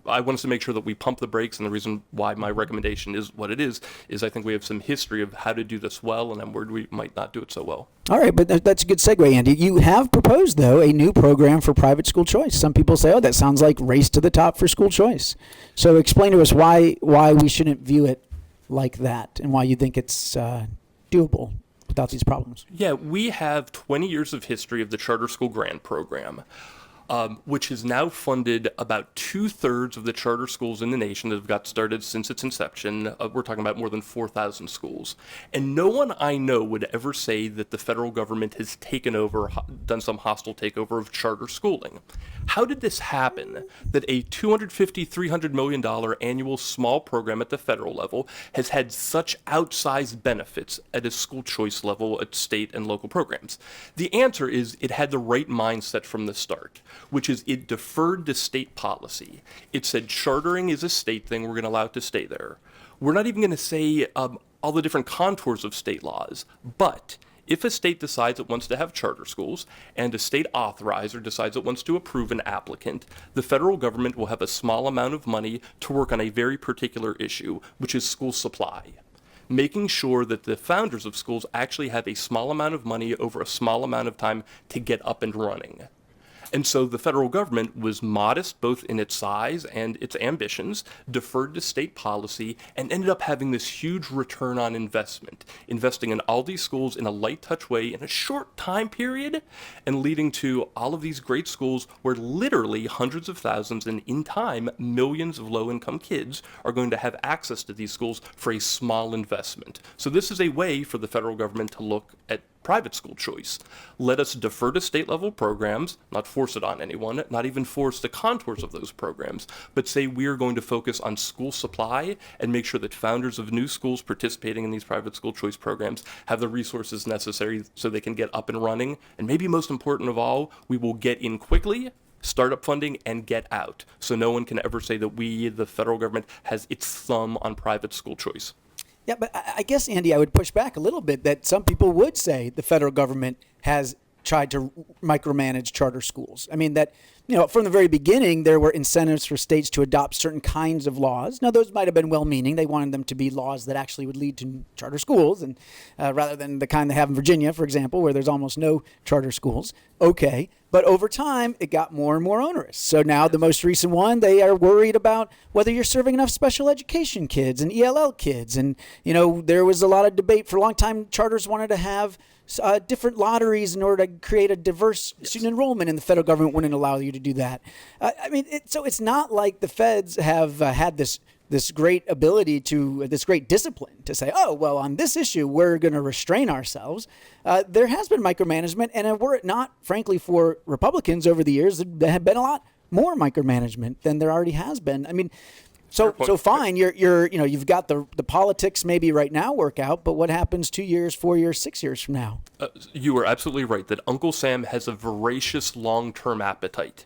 I want us to make sure that we pump the brakes, and the reason why my recommendation is what it is I think we have some history of how to do this well, and I'm worried we might not do it so well.
All right, but that's a good segue, Andy. You have proposed, though, a new program for private school choice. Some people say, that sounds like race to the top for school choice. So explain to us why we shouldn't view it like that, and why you think it's doable without these problems.
Yeah, we have 20 years of history of the charter school grant program. Which has now funded about 2/3 of the charter schools in the nation that have got started since its inception. We're talking about more than 4,000 schools. And no one I know would ever say that the federal government has taken over, done some hostile takeover of charter schooling. How did this happen that a $250, $300 million annual small program at the federal level has had such outsized benefits at a school choice level at state and local programs? The answer is it had the right mindset from the start, which is it deferred to state policy. It said chartering is a state thing, we're going to allow it to stay there. We're not even going to say all the different contours of state laws, but if a state decides it wants to have charter schools and a state authorizer decides it wants to approve an applicant, the federal government will have a small amount of money to work on a very particular issue, which is school supply. Making sure that the founders of schools actually have a small amount of money over a small amount of time to get up and running. And so the federal government was modest both in its size and its ambitions, deferred to state policy, and ended up having this huge return on investment, investing in all these schools in a light touch way in a short time period, and leading to all of these great schools where literally hundreds of thousands and in time millions of low-income kids are going to have access to these schools for a small investment. So this is a way for the federal government to look at private school choice. Let us defer to state level programs, not force it on anyone, not even force the contours of those programs, but say we're going to focus on school supply and make sure that founders of new schools participating in these private school choice programs have the resources necessary so they can get up and running. And maybe most important of all, we will get in quickly, startup funding, and get out. So no one can ever say that we, the federal government, has its thumb on private school choice.
Yeah, but I guess, Andy, I would push back a little bit that some people would say the federal government has tried to micromanage charter schools. I mean, that, from the very beginning, there were incentives for states to adopt certain kinds of laws. Now, those might have been well-meaning. They wanted them to be laws that actually would lead to charter schools, and rather than the kind they have in Virginia, for example, where there's almost no charter schools. Okay. But over time, it got more and more onerous. So now the most recent one, they are worried about whether you're serving enough special education kids and ELL kids. And, there was a lot of debate for a long time. Charters wanted to have different lotteries in order to create a diverse student enrollment, and the federal government wouldn't allow you to do that. So it's not like the feds have had this great ability this great discipline to say, oh, well, on this issue, we're going to restrain ourselves. There has been micromanagement, and were it not, frankly, for Republicans over the years, there had been a lot more micromanagement than there already has been. I mean, so fine, you've got the politics maybe right now work out, but what happens 2 years, 4 years, 6 years from now?
You are absolutely right that Uncle Sam has a voracious long-term appetite.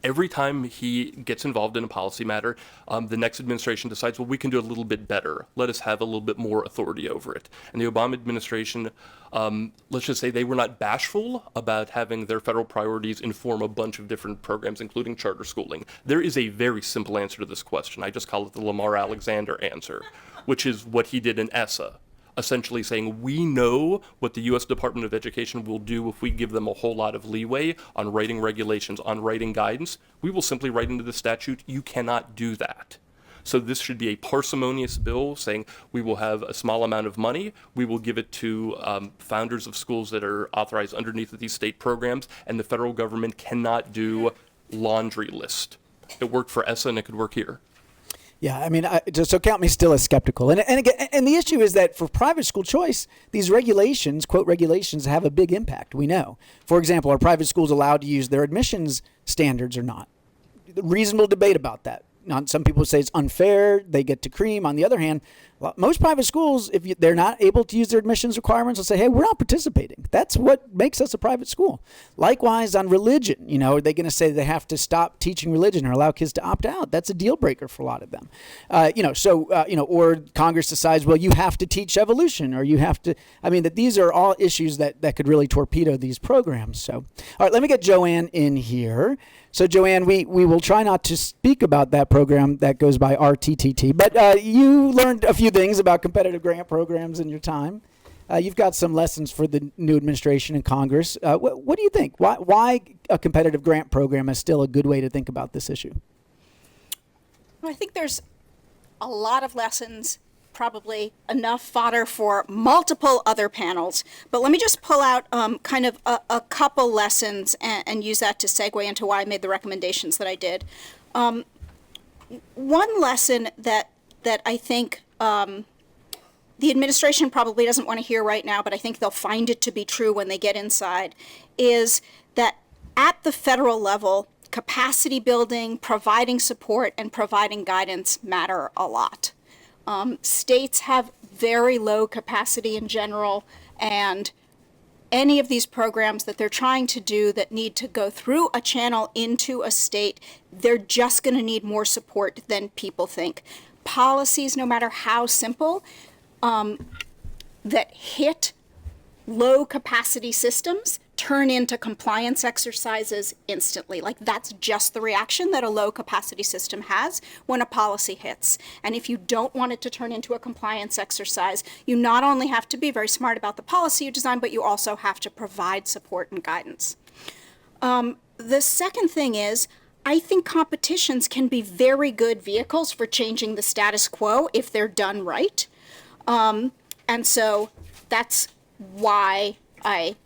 Every time he gets involved in a policy matter, the next administration decides, well, we can do a little bit better. Let us have a little bit more authority over it. And the Obama administration, let's just say they were not bashful about having their federal priorities inform a bunch of different programs, including charter schooling. There is a very simple answer to this question. I just call it the Lamar Alexander answer, which is what he did in ESSA. Essentially saying we know what the U.S. Department of Education will do if we give them a whole lot of leeway on writing regulations, on writing guidance. We will simply write into the statute, you cannot do that. So this should be a parsimonious bill saying we will have a small amount of money, we will give it to founders of schools that are authorized underneath of these state programs, and the federal government cannot do laundry list. It worked for ESSA and it could work here.
Yeah, I mean, so count me still as skeptical. And again, and the issue is that for private school choice, these regulations, quote regulations, have a big impact. We know. For example, are private schools allowed to use their admissions standards or not? Reasonable debate about that. Now, some people say it's unfair. They get to cream. On the other hand, most private schools, if they're not able to use their admissions requirements, will say, hey, we're not participating. That's what makes us a private school. Likewise, on religion, are they going to say they have to stop teaching religion or allow kids to opt out? That's a deal breaker for a lot of them. Or Congress decides, well, you have to teach evolution, or you have to, that these are all issues that could really torpedo these programs. So, all right, let me get Joanne in here. So, Joanne, we will try not to speak about that program that goes by RTTT, but you learned a few things about competitive grant programs in your time. You've got some lessons for the new administration and Congress. What do you think? Why a competitive grant program is still a good way to think about this issue?
Well, I think there's a lot of lessons, probably enough fodder for multiple other panels. But let me just pull out kind of a couple lessons and use that to segue into why I made the recommendations that I did. One lesson that I think the administration probably doesn't want to hear right now, but I think they'll find it to be true when they get inside, is that at the federal level, capacity building, providing support, and providing guidance matter a lot. States have very low capacity in general, and any of these programs that they're trying to do that need to go through a channel into a state, they're just going to need more support than people think. Policies, no matter how simple, that hit low capacity systems turn into compliance exercises instantly. Like, that's just the reaction that a low capacity system has when a policy hits. And if you don't want it to turn into a compliance exercise, you not only have to be very smart about the policy you design, but you also have to provide support and guidance. The second thing is, I think competitions can be very good vehicles for changing the status quo if they're done right. And so that's why I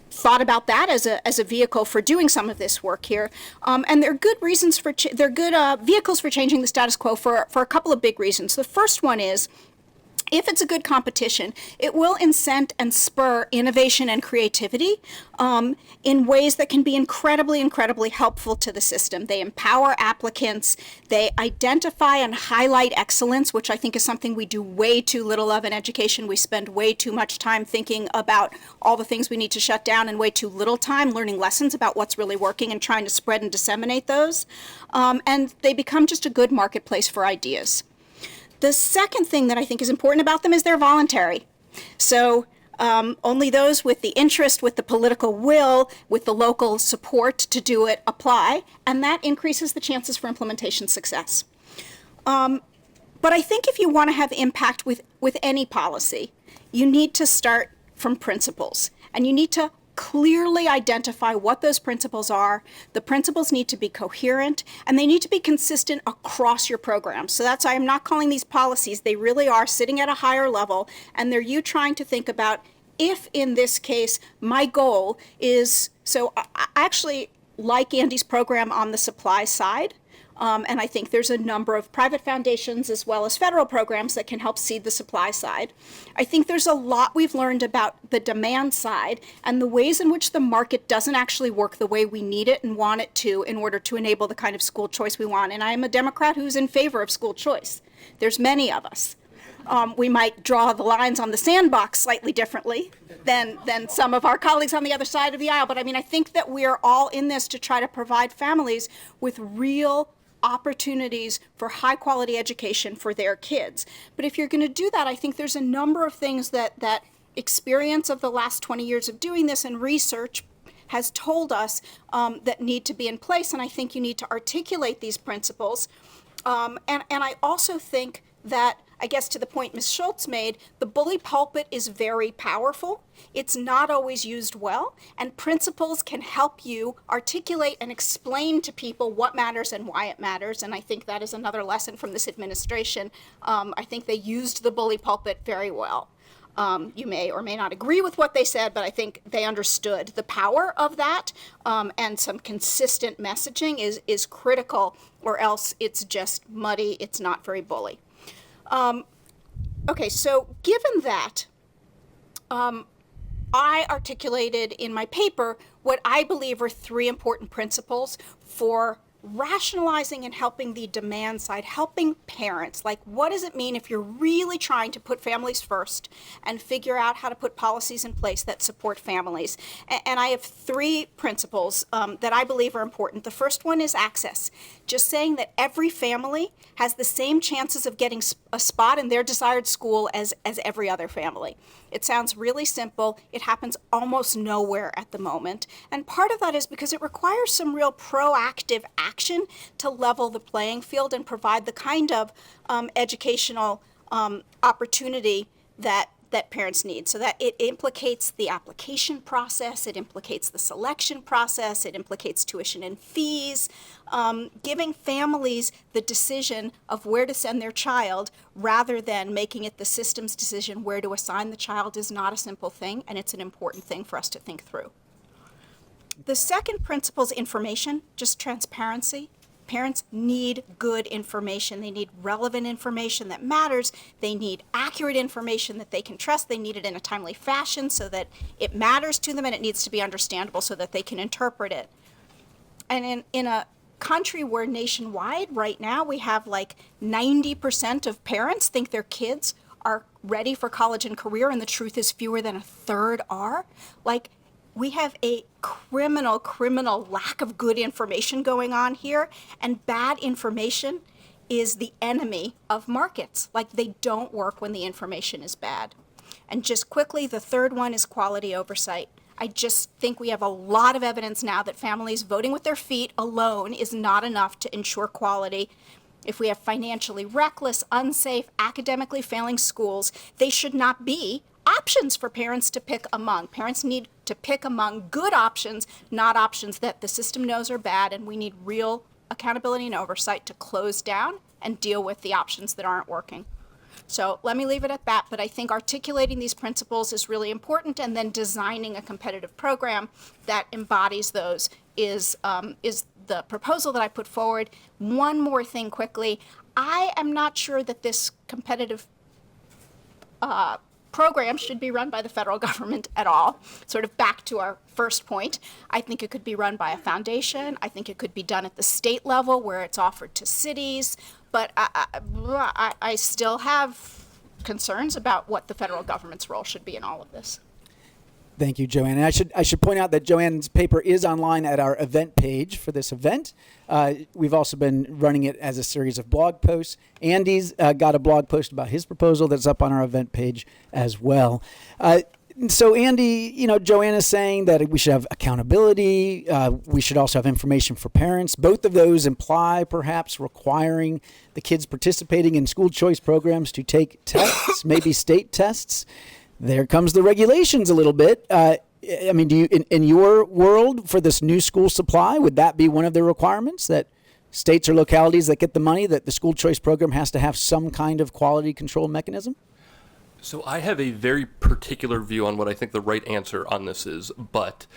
thought about that as a vehicle for doing some of this work here. And they're good reasons for, they're good vehicles for changing the status quo for a couple of big reasons. The first one is, if it's a good competition, it will incent and spur innovation and creativity in ways that can be incredibly, incredibly helpful to the system. They empower applicants. They identify and highlight excellence, which I think is something we do way too little of in education. We spend way too much time thinking about all the things we need to shut down and way too little time learning lessons about what's really working and trying to spread and disseminate those. And they become just a good marketplace for ideas. The second thing that I think is important about them is they're voluntary. So only those with the interest, with the political will, with the local support to do it apply, and that increases the chances for implementation success. But I think if you want to have impact with any policy, you need to start from principles, and you need to clearly identify what those principles are. The principles need to be coherent, and they need to be consistent across your program. So that's why I'm not calling these policies. They really are sitting at a higher level, and they're you trying to think about, if in this case my goal is, so I actually like Andy's program on the supply side. And I think there's a number of private foundations as well as federal programs that can help seed the supply side. I think there's a lot we've learned about the demand side and the ways in which the market doesn't actually work the way we need it and want it to in order to enable the kind of school choice we want. And I am a Democrat who's in favor of school choice. There's many of us. We might draw the lines on the sandbox slightly differently than some of our colleagues on the other side of the aisle. But I mean, I think that we are all in this to try to provide families with real opportunities for high quality education for their kids. But if you're going to do that, I think there's a number of things that experience of the last 20 years of doing this and research has told us that need to be in place. And I think you need to articulate these principles. And I also think that, I guess to the point Ms. Schultz made, the bully pulpit is very powerful. It's not always used well, and principles can help you articulate and explain to people what matters and why it matters, and I think that is another lesson from this administration. I think they used the bully pulpit very well. You may or may not agree with what they said, but I think they understood the power of that, and some consistent messaging is critical, or else it's just muddy, it's not very bully. Okay, so given that, I articulated in my paper what I believe are three important principles for rationalizing and helping the demand side, helping parents. Like, what does it mean if you're really trying to put families first and figure out how to put policies in place that support families? And I have three principles that I believe are important. The first one is access. Just saying that every family has the same chances of getting a spot in their desired school as every other family. It sounds really simple. It happens almost nowhere at the moment. And part of that is because it requires some real proactive action to level the playing field and provide the kind of educational opportunity that parents need. So that it implicates the application process, it implicates the selection process, it implicates tuition and fees, giving families the decision of where to send their child rather than making it the system's decision where to assign the child is not a simple thing, and it's an important thing for us to think through. The second principle is information, just transparency. Parents need good information. They need relevant information that matters. They need accurate information that they can trust. They need it in a timely fashion so that it matters to them, and it needs to be understandable so that they can interpret it. And in a country where nationwide right now we have like 90% of parents think their kids are ready for college and career, and the truth is fewer than a third are, like, we have a criminal lack of good information going on here, and bad information is the enemy of markets. Like, they don't work when the information is bad. And just quickly, the third one is quality oversight. I just think we have a lot of evidence now that families voting with their feet alone is not enough to ensure quality. If we have financially reckless, unsafe, academically failing schools, they should not be options for parents to pick among. Parents need to pick among good options, not options that the system knows are bad, and we need real accountability and oversight to close down and deal with the options that aren't working. So let me leave it at that, but I think articulating these principles is really important, and then designing a competitive program that embodies those is the proposal that I put forward. One more thing quickly. I am not sure that this competitive program should be run by the federal government at all. Sort of back to our first point. I think it could be run by a foundation. I think it could be done at the state level where it's offered to cities. But I still have concerns about what the federal government's role should be in all of this.
Thank you, Joanne. And I should point out that Joanne's paper is online at our event page for this event. We've also been running it as a series of blog posts. Andy's got a blog post about his proposal that's up on our event page as well. So Andy, Joanne is saying that we should have accountability. We should also have information for parents. Both of those imply perhaps requiring the kids participating in school choice programs to take tests, maybe state tests. There comes the regulations a little bit. I mean, do you, in your world for this new school supply, would that be one of the requirements that states or localities that get the money, that the school choice program has to have some kind of quality control mechanism?
So I have a very particular view on what I think the right answer on this is, but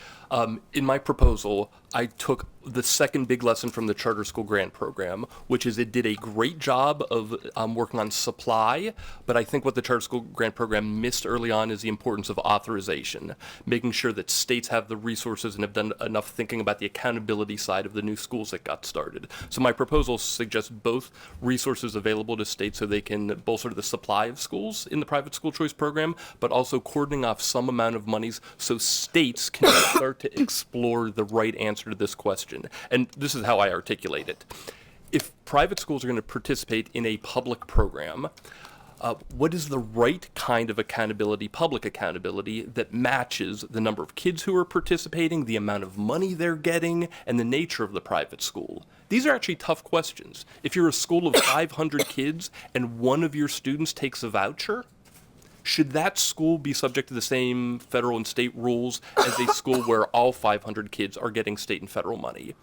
in my proposal, I took the second big lesson from the charter school grant program, which is it did a great job of working on supply, but I think what the charter school grant program missed early on is the importance of authorization, making sure that states have the resources and have done enough thinking about the accountability side of the new schools that got started. So my proposal suggests both resources available to states so they can bolster the supply of schools in the private school choice program, but also cordoning off some amount of monies so states can start to explore the right answer to this question. And this is how I articulate it. If private schools are going to participate in a public program, what is the right kind of accountability, public accountability, that matches the number of kids who are participating, the amount of money they're getting, and the nature of the private school? These are actually tough questions. If you're a school of 500 kids and one of your students takes a voucher, should that school be subject to the same federal and state rules as a school where all 500 kids are getting state and federal money?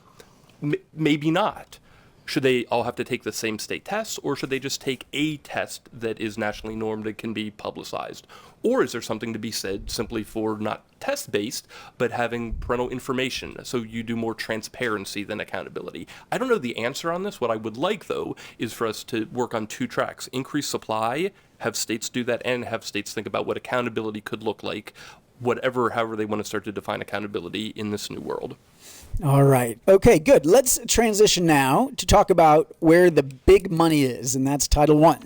Maybe not. Should they all have to take the same state tests, or should they just take a test that is nationally normed and can be publicized? Or is there something to be said simply for not test-based, but having parental information, so you do more transparency than accountability? I don't know the answer on this. What I would like, though, is for us to work on two tracks: increase supply, have states do that, and have states think about what accountability could look like, however they want to start to define accountability in this new world.
All right. Okay, good. Let's transition now to talk about where the big money is, and that's Title I.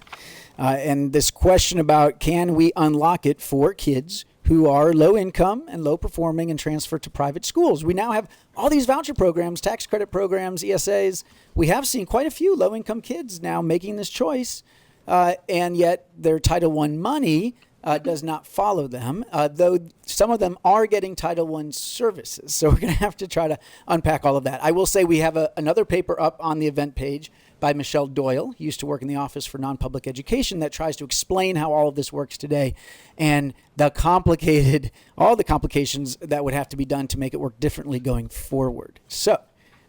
And this question about can we unlock it for kids who are low income and low performing and transfer to private schools. We now have all these voucher programs, tax credit programs, ESAs. We have seen quite a few low income kids now making this choice, and yet their Title I money does not follow them, though some of them are getting Title I services. So we're going to have to try to unpack all of that. I will say we have another paper up on the event page by Michelle Doyle, who used to work in the Office for Non-Public Education, that tries to explain how all of this works today and all the complications that would have to be done to make it work differently going forward. So,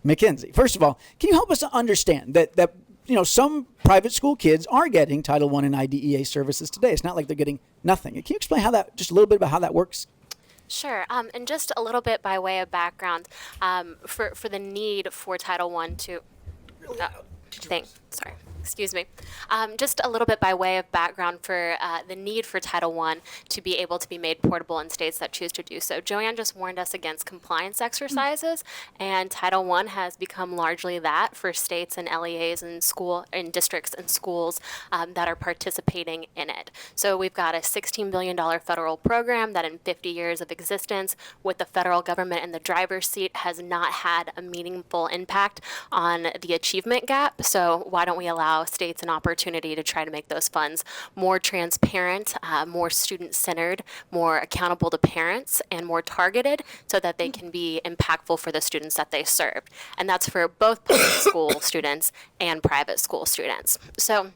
Mackenzie, first of all, can you help us to understand that some private school kids are getting Title I and IDEA services today? It's not like they're getting nothing. Can you explain just a little bit about how that works?
Sure, and just a little bit by way of background, for the need for Title I to... Excuse me. Just a little bit by way of background for the need for Title I to be able to be made portable in states that choose to do so. Joanne just warned us against compliance exercises, and Title I has become largely that for states and LEAs and districts and schools that are participating in it. So we've got a $16 billion federal program that in 50 years of existence with the federal government in the driver's seat has not had a meaningful impact on the achievement gap. So why don't we allow states an opportunity to try to make those funds more transparent, more student-centered, more accountable to parents, and more targeted so that they can be impactful for the students that they serve. And that's for both public school students and private school students. So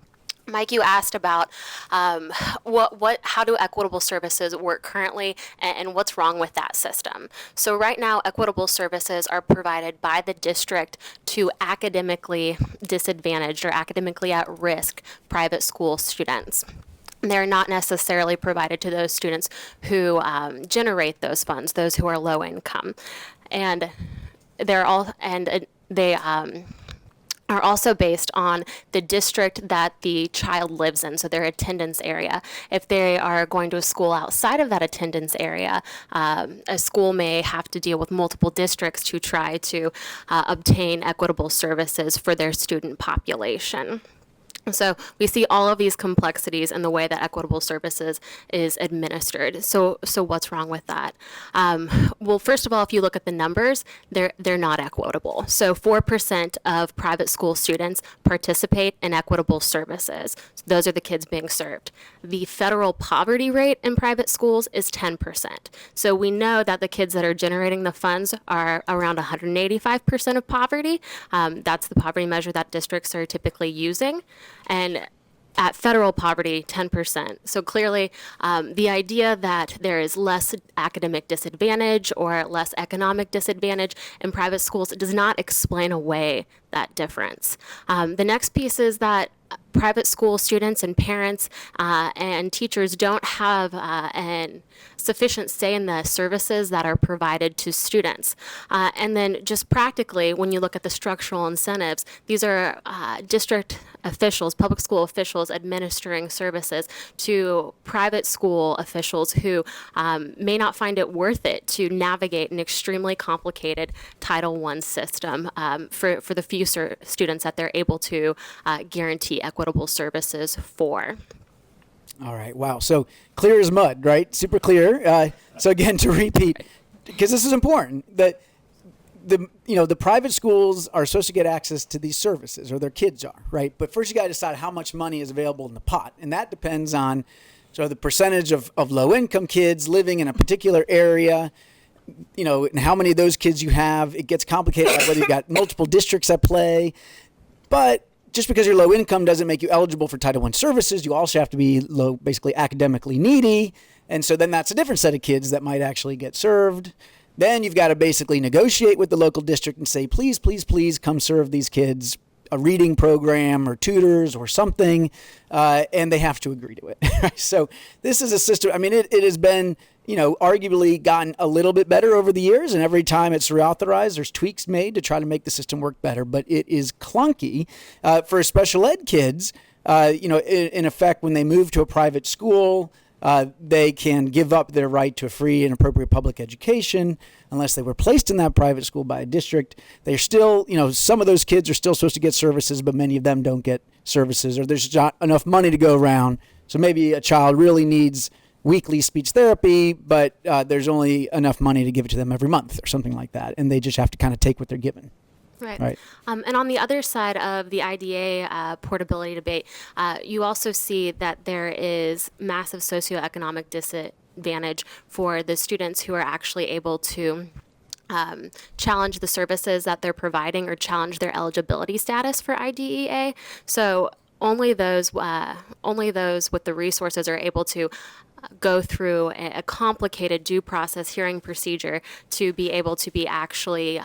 Mike, you asked about how do equitable services work currently, and what's wrong with that system. So right now, equitable services are provided by the district to academically disadvantaged or academically at risk private school students. They're not necessarily provided to those students who generate those funds, those who are low income, and they are also based on the district that the child lives in, so their attendance area. If they are going to a school outside of that attendance area, a school may have to deal with multiple districts to try to obtain equitable services for their student population. So we see all of these complexities in the way that equitable services is administered. So what's wrong with that? Well, first of all, if you look at the numbers, they're not equitable. So 4% of private school students participate in equitable services. So those are the kids being served. The federal poverty rate in private schools is 10%. So we know that the kids that are generating the funds are around 185% of poverty. That's the poverty measure that districts are typically using. And at federal poverty, 10%. So clearly, the idea that there is less academic disadvantage or less economic disadvantage in private schools does not explain away that difference. The next piece is that private school students and parents and teachers don't have an sufficient say in the services that are provided to students. And then just practically, when you look at the structural incentives, these are district officials, public school officials administering services to private school officials who may not find it worth it to navigate an extremely complicated Title I system for the few students that they're able to guarantee equitable services for.
All right. Wow. So clear as mud, right? Super clear. So again, to repeat, because this is important, that the private schools are supposed to get access to these services, or their kids are, right? But first you got to decide how much money is available in the pot, and that depends on the percentage of low-income kids living in a particular area, and how many of those kids you have. It gets complicated whether you've got multiple districts at play, but just because you're low income doesn't make you eligible for Title I services. You also have to be basically academically needy. And so then that's a different set of kids that might actually get served. Then you've got to basically negotiate with the local district and say, please, please, please come serve these kids a reading program or tutors or something. And they have to agree to it. So this is a system. I mean, it has been, arguably gotten a little bit better over the years. And every time it's reauthorized, there's tweaks made to try to make the system work better. But it is clunky for special ed kids. In effect, when they move to a private school, they can give up their right to a free and appropriate public education unless they were placed in that private school by a district. They're still, some of those kids are still supposed to get services, but many of them don't get services, or there's not enough money to go around. So maybe a child really needs weekly speech therapy, but there's only enough money to give it to them every month or something like that. And they just have to kind of take what they're given.
Right. And on the other side of the IDA portability debate, you also see that there is massive socioeconomic disadvantage for the students who are actually able to challenge the services that they're providing or challenge their eligibility status for IDEA. So only those with the resources are able to go through a complicated due process hearing procedure to be able to be actually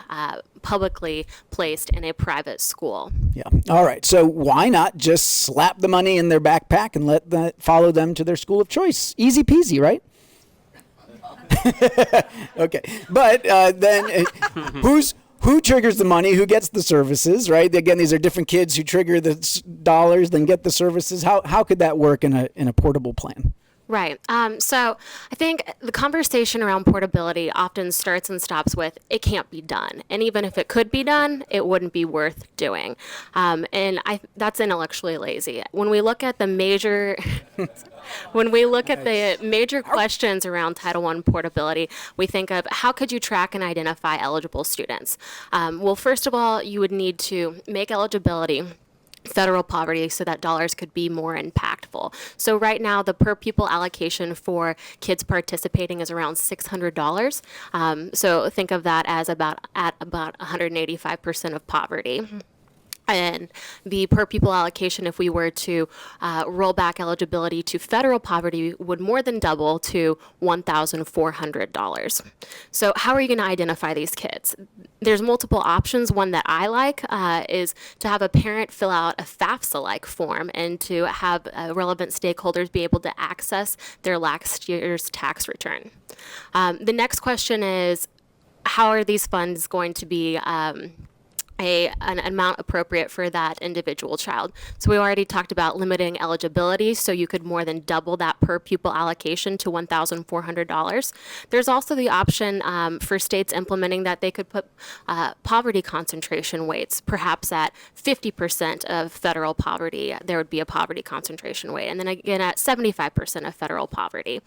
publicly placed in a private school.
Yeah. All right. So why not just slap the money in their backpack and let that follow them to their school of choice? Easy peasy, right? Okay. But then who triggers the money? Who gets the services, right? Again, these are different kids who trigger the dollars, then get the services. How could that work in a portable plan?
Right. So I think the conversation around portability often starts and stops with it can't be done. And even if it could be done, it wouldn't be worth doing. And that's intellectually lazy. When we look at the major questions around Title I portability, we think of how could you track and identify eligible students? Well, first of all, you would need to make eligibility federal poverty so that dollars could be more impactful. So right now, the per pupil allocation for kids participating is around $600. So think of that as about 185% of poverty. And the per pupil allocation, if we were to roll back eligibility to federal poverty, would more than double to $1,400. So how are you going to identify these kids? There's multiple options. One that I like is to have a parent fill out a FAFSA-like form and to have relevant stakeholders be able to access their last year's tax return. The next question is, how are these funds going to be an amount appropriate for that individual child? So we already talked about limiting eligibility, so you could more than double that per pupil allocation to $1,400. There's also the option for states implementing that they could put poverty concentration weights, perhaps at 50% of federal poverty, there would be a poverty concentration weight, and then again at 75% of federal poverty.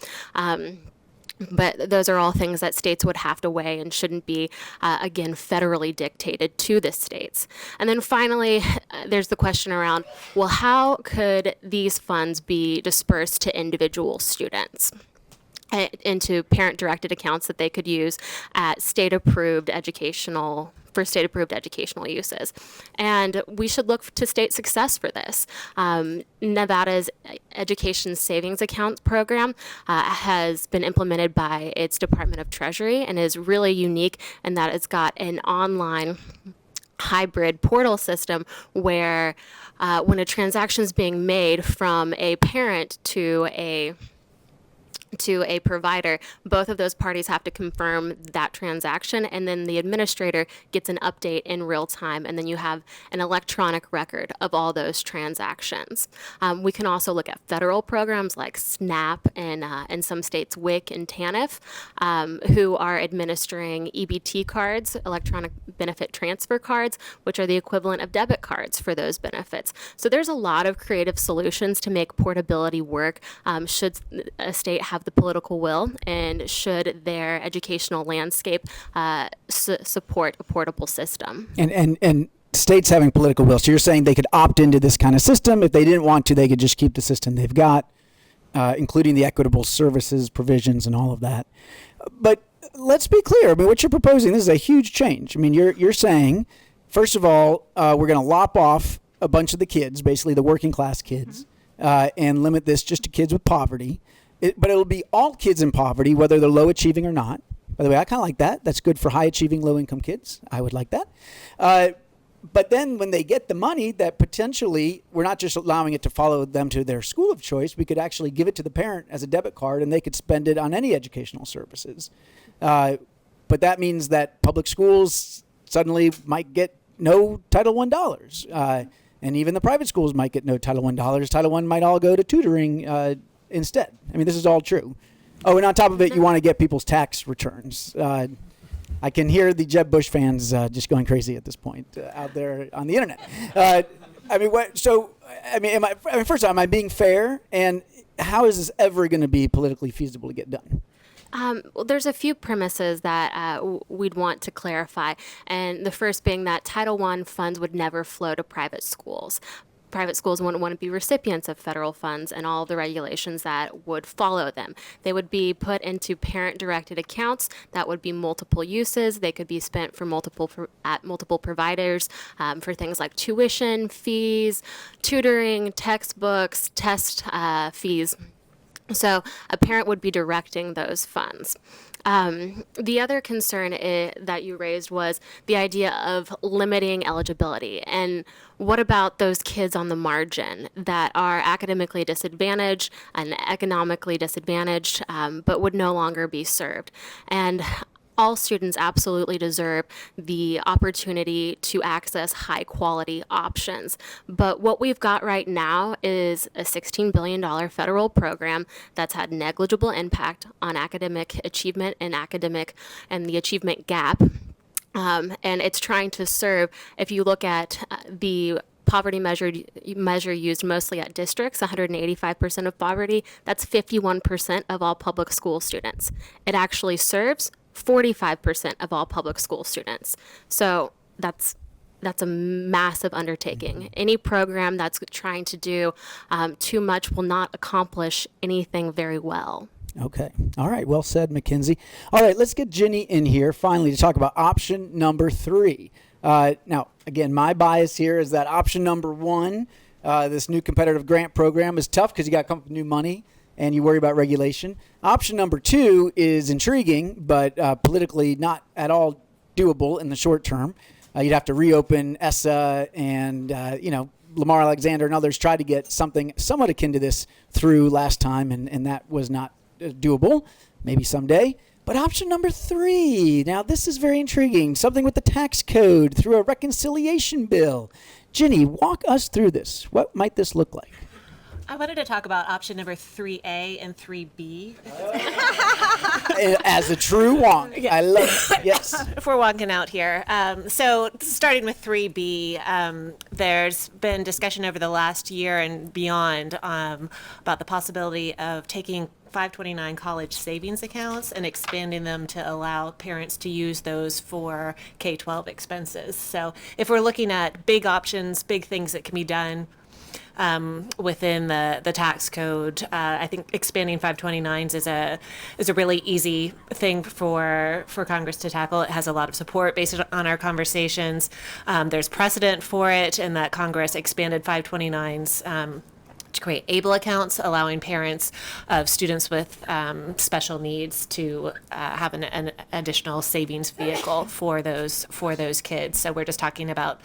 But those are all things that states would have to weigh and shouldn't be, again, federally dictated to the states. And then finally, there's the question around, well, how could these funds be dispersed to individual students? Into parent-directed accounts that they could use at state-approved educational uses. And we should look to state success for this. Nevada's Education Savings Account program has been implemented by its Department of Treasury and is really unique in that it's got an online hybrid portal system where when a transaction is being made from a parent to a provider, both of those parties have to confirm that transaction, and then the administrator gets an update in real time, and then you have an electronic record of all those transactions. We can also look at federal programs like SNAP and in some states WIC and TANF, who are administering EBT cards, electronic benefit transfer cards, which are the equivalent of debit cards for those benefits. So there's a lot of creative solutions to make portability work, should a state have the political will, and should their educational landscape support a portable system.
And states having political will. So you're saying they could opt into this kind of system. If they didn't want to, they could just keep the system they've got, including the equitable services provisions and all of that. But let's be clear. I mean, what you're proposing, this is a huge change. I mean, you're saying, first of all, we're going to lop off a bunch of the kids, basically the working class kids, and limit this just to kids with poverty. But it'll be all kids in poverty, whether they're low achieving or not. By the way, I kind of like that. That's good for high achieving, low income kids. I would like that. But then when they get the money, that potentially we're not just allowing it to follow them to their school of choice. We could actually give it to the parent as a debit card, and they could spend it on any educational services. But that means that public schools suddenly might get no Title I dollars. And even the private schools might get no Title I dollars. Title I might all go to tutoring instead. I mean, this is all true. Oh, and on top of it, you want to get people's tax returns. I can hear the Jeb Bush fans just going crazy at this point out there on the internet. I mean, what? So, I mean, first of all, am I being fair? And how is this ever going to be politically feasible to get done?
Well, there's a few premises that we'd want to clarify, and the first being that Title I funds would never flow to private schools. Private schools wouldn't want to be recipients of federal funds and all the regulations that would follow them. They would be put into parent-directed accounts that would be multiple uses. They could be spent for multiple providers for things like tuition, fees, tutoring, textbooks, test fees. So a parent would be directing those funds. The other concern that you raised was the idea of limiting eligibility. And what about those kids on the margin that are academically disadvantaged and economically disadvantaged, but would no longer be served? And all students absolutely deserve the opportunity to access high quality options. But what we've got right now is a $16 billion federal program that's had negligible impact on academic achievement and the achievement gap. And it's trying to serve, if you look at the poverty measure used mostly at districts, 185% of poverty, that's 51% of all public school students. It actually serves 45% of all public school students. So that's a massive undertaking. Any program that's trying to do too much will not accomplish anything very well.
Okay. All right. Well said, Mackenzie. All right. Let's get Ginny in here finally to talk about option number 3. Now, again, my bias here is that option number one, this new competitive grant program, is tough because you got to come up with new money and you worry about regulation. Option number two is intriguing, but politically not at all doable in the short term. You'd have to reopen ESSA and, Lamar Alexander and others tried to get something somewhat akin to this through last time, and that was not doable. Maybe someday. But option number three, now this is very intriguing. Something with the tax code through a reconciliation bill. Ginny, walk us through this. What might this look like?
I wanted to talk about option number 3A and 3B.
As a true wonk. I love it. Yes.
If we're wonking out here. So starting with 3B, there's been discussion over the last year and beyond about the possibility of taking 529 college savings accounts and expanding them to allow parents to use those for K-12 expenses. So if we're looking at big options, big things that can be done within the tax code, I think expanding 529s is a really easy thing for Congress to tackle. It has a lot of support based on our conversations. There's precedent for it in that Congress expanded 529s to create ABLE accounts, allowing parents of students with special needs to have an additional savings vehicle for those kids. So we're just talking about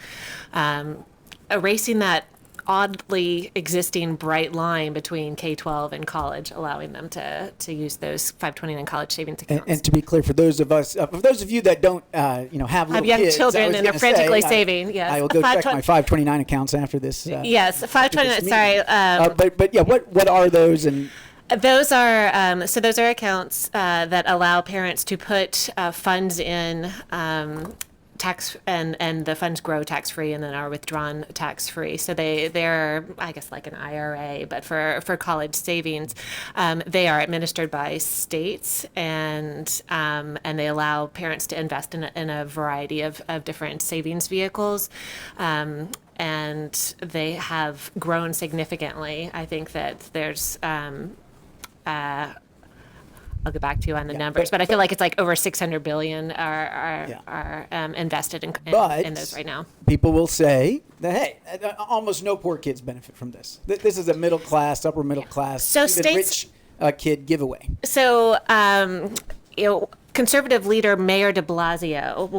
erasing that oddly existing bright line between K-12 and college, allowing them to use those 529 college savings accounts.
And to be clear, for those of you that don't, have little
young
kids,
children and are frantically saving. Yes,
I will go check my 529 accounts after this.
Yes, 529. Sorry.
But yeah, what are those? And
those are those are accounts that allow parents to put funds in. Tax and the funds grow tax free and then are withdrawn tax free. So they're I guess like an IRA, but for college savings, they are administered by states and they allow parents to invest in a variety of different savings vehicles. And they have grown significantly. I think that there's I'll get back to you on the numbers, but I feel like it's like over 600 billion are invested in those right now.
People will say that, hey, almost no poor kids benefit from this. This is a middle class, upper middle class,
so
rich kid giveaway.
So, conservative leader Mayor de Blasio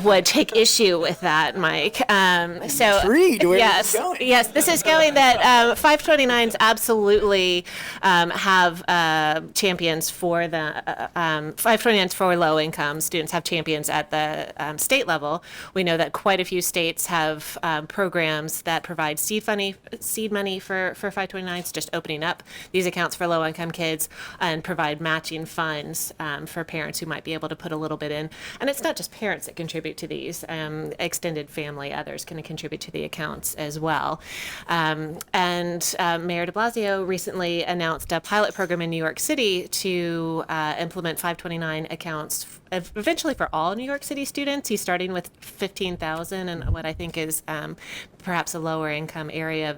would take issue with that, Mike.
Intrigued where this is going.
Yes, this is going that 529s absolutely have champions for the 529s for low income students have champions at the state level. We know that quite a few states have programs that provide seed money for 529s, just opening up these accounts for low income kids and provide matching funds for parents who might be able to put a little bit in. And it's not just parents that contribute to these. Extended family, others can contribute to the accounts as well. And Mayor de Blasio recently announced a pilot program in New York City to implement 529 accounts eventually for all New York City students. He's starting with 15,000 in what I think is perhaps a lower income area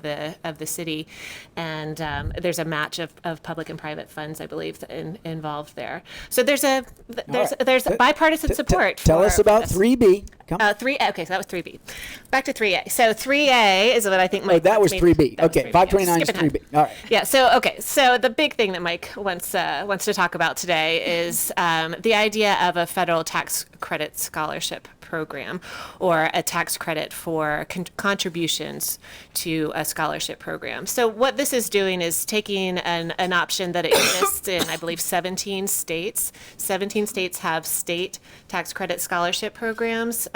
of the city. And there's a match of public and private funds, I believe, involved there. So there's bipartisan support.
Tell us about 3B.
Okay, so that was 3B. Back to 3A. So 3A is what I think Mike.
That was 3B. Okay, 529 is 3B. All right.
Yeah. So the big thing that Mike wants to talk about today is the idea of a federal tax credit scholarship program, or a tax credit for contributions to a scholarship program. So what this is doing is taking an option that exists in, I believe, 17 states. 17 states have state tax credit scholarship programs,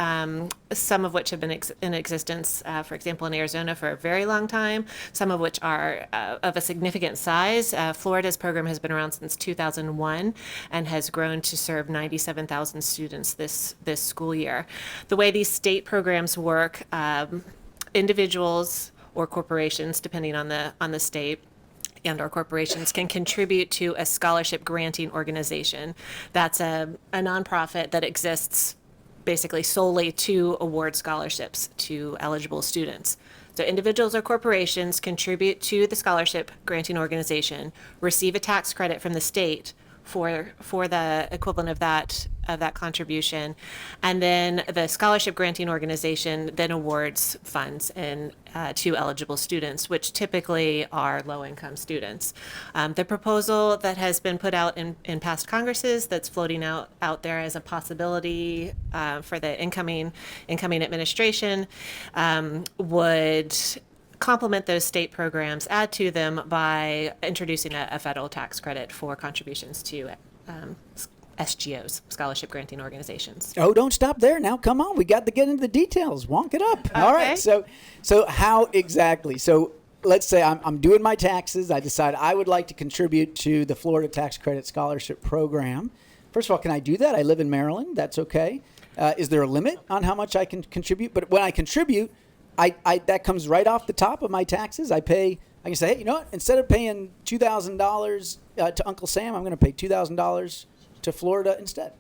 some of which have been in existence, for example, in Arizona for a very long time, some of which are of a significant size. Florida's program has been around since 2001 and has grown to serve 97,000 students this school year. The way these state programs work, individuals or corporations, depending on the state, and or corporations can contribute to a scholarship granting organization. That's a nonprofit that exists basically solely to award scholarships to eligible students. So individuals or corporations contribute to the scholarship granting organization, receive a tax credit from the state for the equivalent of that contribution, and then the scholarship granting organization then awards funds to eligible students, which typically are low-income students. The proposal that has been put out in past Congresses that's floating out there as a possibility for the incoming administration would complement those state programs, add to them by introducing a federal tax credit for contributions to SGOs, scholarship granting organizations.
Oh, don't stop there. Now, come on. We got to get into the details. Wonk it up. Okay. All right. So how exactly? So let's say I'm doing my taxes. I decide I would like to contribute to the Florida Tax Credit Scholarship Program. First of all, can I do that? I live in Maryland. That's okay. Is there a limit on how much I can contribute? But when I contribute, I that comes right off the top of my taxes. I can say, hey, you know what? Instead of paying $2,000 to Uncle Sam, I'm going to pay $2,000 to Florida instead.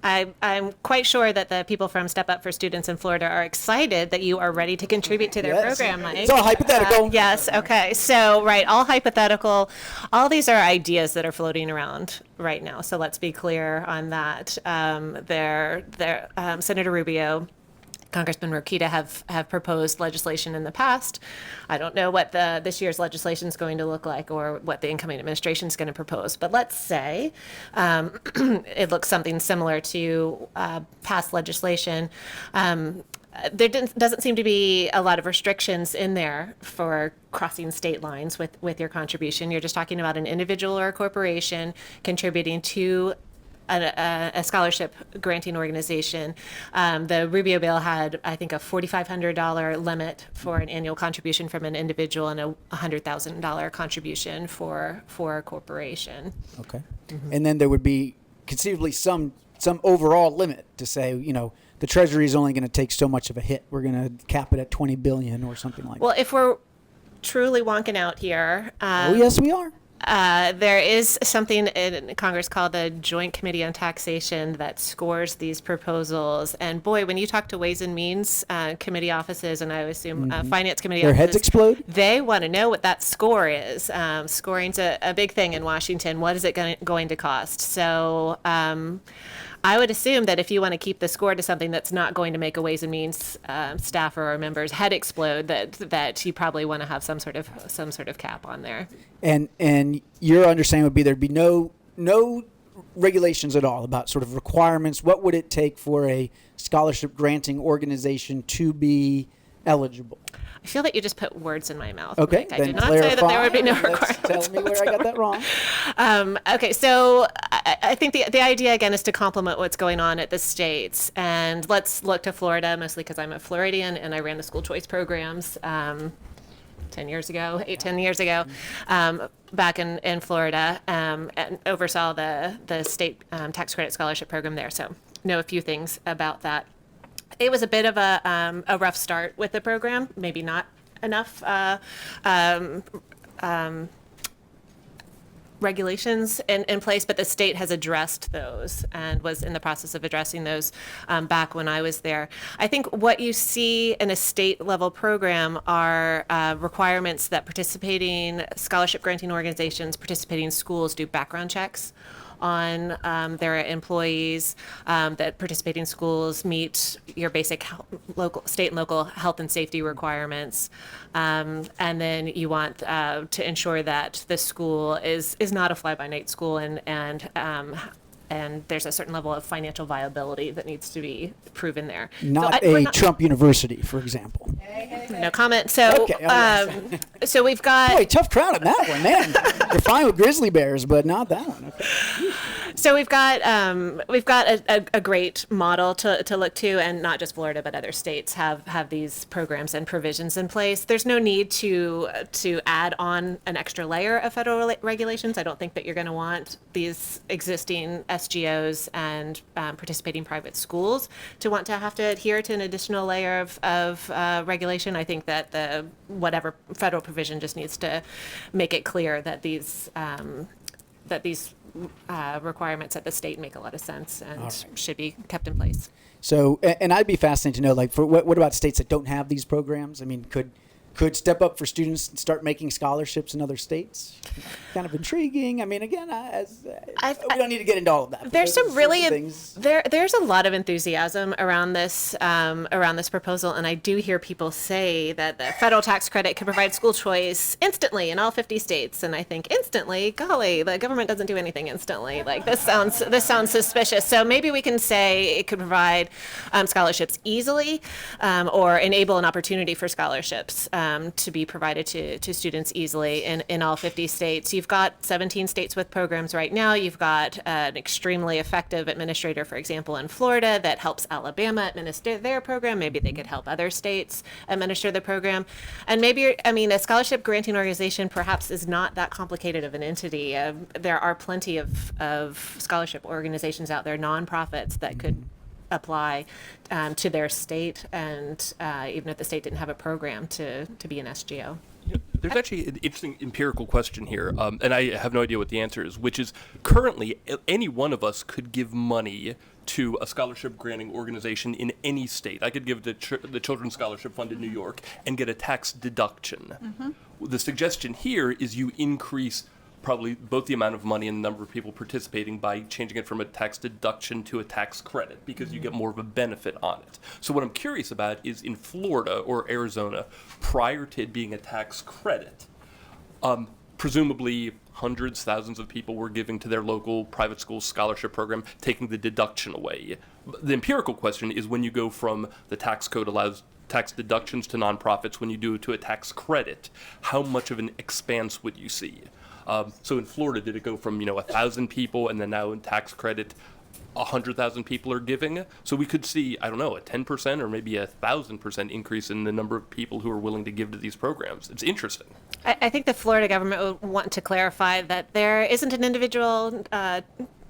I'm quite sure that the people from Step Up for Students in Florida are excited that you are ready to contribute to their program, Mike.
It's all hypothetical.
Yes, okay. So, right, all hypothetical. All these are ideas that are floating around right now. So let's be clear on that. Senator Rubio, Congressman Rokita have proposed legislation in the past. I don't know what this year's legislation is going to look like or what the incoming administration is going to propose. But let's say it looks something similar to past legislation. There doesn't seem to be a lot of restrictions in there for crossing state lines with your contribution. You're just talking about an individual or a corporation contributing to a scholarship granting organization. The Rubio bill had, I think, a $4,500 limit for an annual contribution from an individual and a $100,000 contribution for a corporation.
Okay. Mm-hmm. And then there would be conceivably some overall limit to say, the Treasury is only going to take so much of a hit. We're going to cap it at $20 billion or something like that.
Well, if we're truly wonking out here.
Oh, yes, we are.
There is something in Congress called the Joint Committee on Taxation that scores these proposals. And boy, when you talk to Ways and Means committee offices, and I assume Finance Committee offices,
their heads explode.
They want to know what that score is. Scoring's a big thing in Washington. What is it going to cost? So I would assume that if you want to keep the score to something that's not going to make a Ways and Means staffer or member's head explode, that you probably want to have some sort of cap on there.
And your understanding would be there'd be no regulations at all about sort of requirements. What would it take for a scholarship granting organization to be eligible?
I feel that you just put words in my mouth.
Okay,
I did not say that there would be no requirements.
Tell me where I got that wrong.
Okay, so I think the idea, again, is to complement what's going on at the states. And let's look to Florida, mostly because I'm a Floridian and I ran the school choice programs 10 years ago, back in Florida, and oversaw the state tax credit scholarship program there. So know a few things about that. It was a bit of a rough start with the program, maybe not enough regulations in place, but the state has addressed those and was in the process of addressing those back when I was there. I think what you see in a state level program are requirements that participating scholarship granting organizations, participating schools do background checks on their employees, that participating schools meet your basic state and local health and safety requirements, and then you want to ensure that the school is not a fly-by-night school and there's a certain level of financial viability that needs to be proven there.
Not Trump University, for example.
No comment. So,
okay,
so we've got.
Boy, tough crowd on that one, man. They're fine with grizzly bears, but not that one. Okay.
So we've got a great model to look to, and not just Florida, but other states have these programs and provisions in place. There's no need to add on an extra layer of federal regulations. I don't think that you're going to want these existing SGOs and participating private schools to want to have to adhere to an additional layer of regulation. I think that whatever federal provision just needs to make it clear that these requirements at the state make a lot of sense and should be kept in place.
So, and I'd be fascinated to know, like, for what about states that don't have these programs? I mean, could could step up for students and start making scholarships in other states. Kind of intriguing. I mean, again, we don't need to get into all of that.
There's some really
things.
there's a lot of enthusiasm around this proposal, and I do hear people say that the federal tax credit could provide school choice instantly in all 50 states. And I think instantly, golly, the government doesn't do anything instantly. Like this sounds suspicious. So maybe we can say it could provide scholarships easily, or enable an opportunity for scholarships to be provided to students easily in all 50 states. You've got 17 states with programs right now. You've got an extremely effective administrator, for example, in Florida that helps Alabama administer their program. Maybe they could help other states administer the program. And maybe, a scholarship granting organization perhaps is not that complicated of an entity. There are plenty of scholarship organizations out there, nonprofits, that could apply to their state, and even if the state didn't have a program, to be an SGO.
There's actually an interesting empirical question here, and I have no idea what the answer is, which is currently any one of us could give money to a scholarship granting organization in any state. I could give the Children's Scholarship Fund in New York and get a tax deduction. Mm-hmm. The suggestion here is you increase probably both the amount of money and the number of people participating by changing it from a tax deduction to a tax credit, because you get more of a benefit on it. So what I'm curious about is in Florida or Arizona, prior to it being a tax credit, presumably hundreds, thousands of people were giving to their local private school scholarship program, taking the deduction away. The empirical question is, when you go from the tax code allows tax deductions to nonprofits, when you do it to a tax credit, how much of an expanse would you see? So in Florida, did it go from 1,000 people, and then now in tax credit, 100,000 people are giving? So we could see, I don't know, a 10% or maybe 1,000% increase in the number of people who are willing to give to these programs. It's interesting.
I think the Florida government would want to clarify that there isn't an individual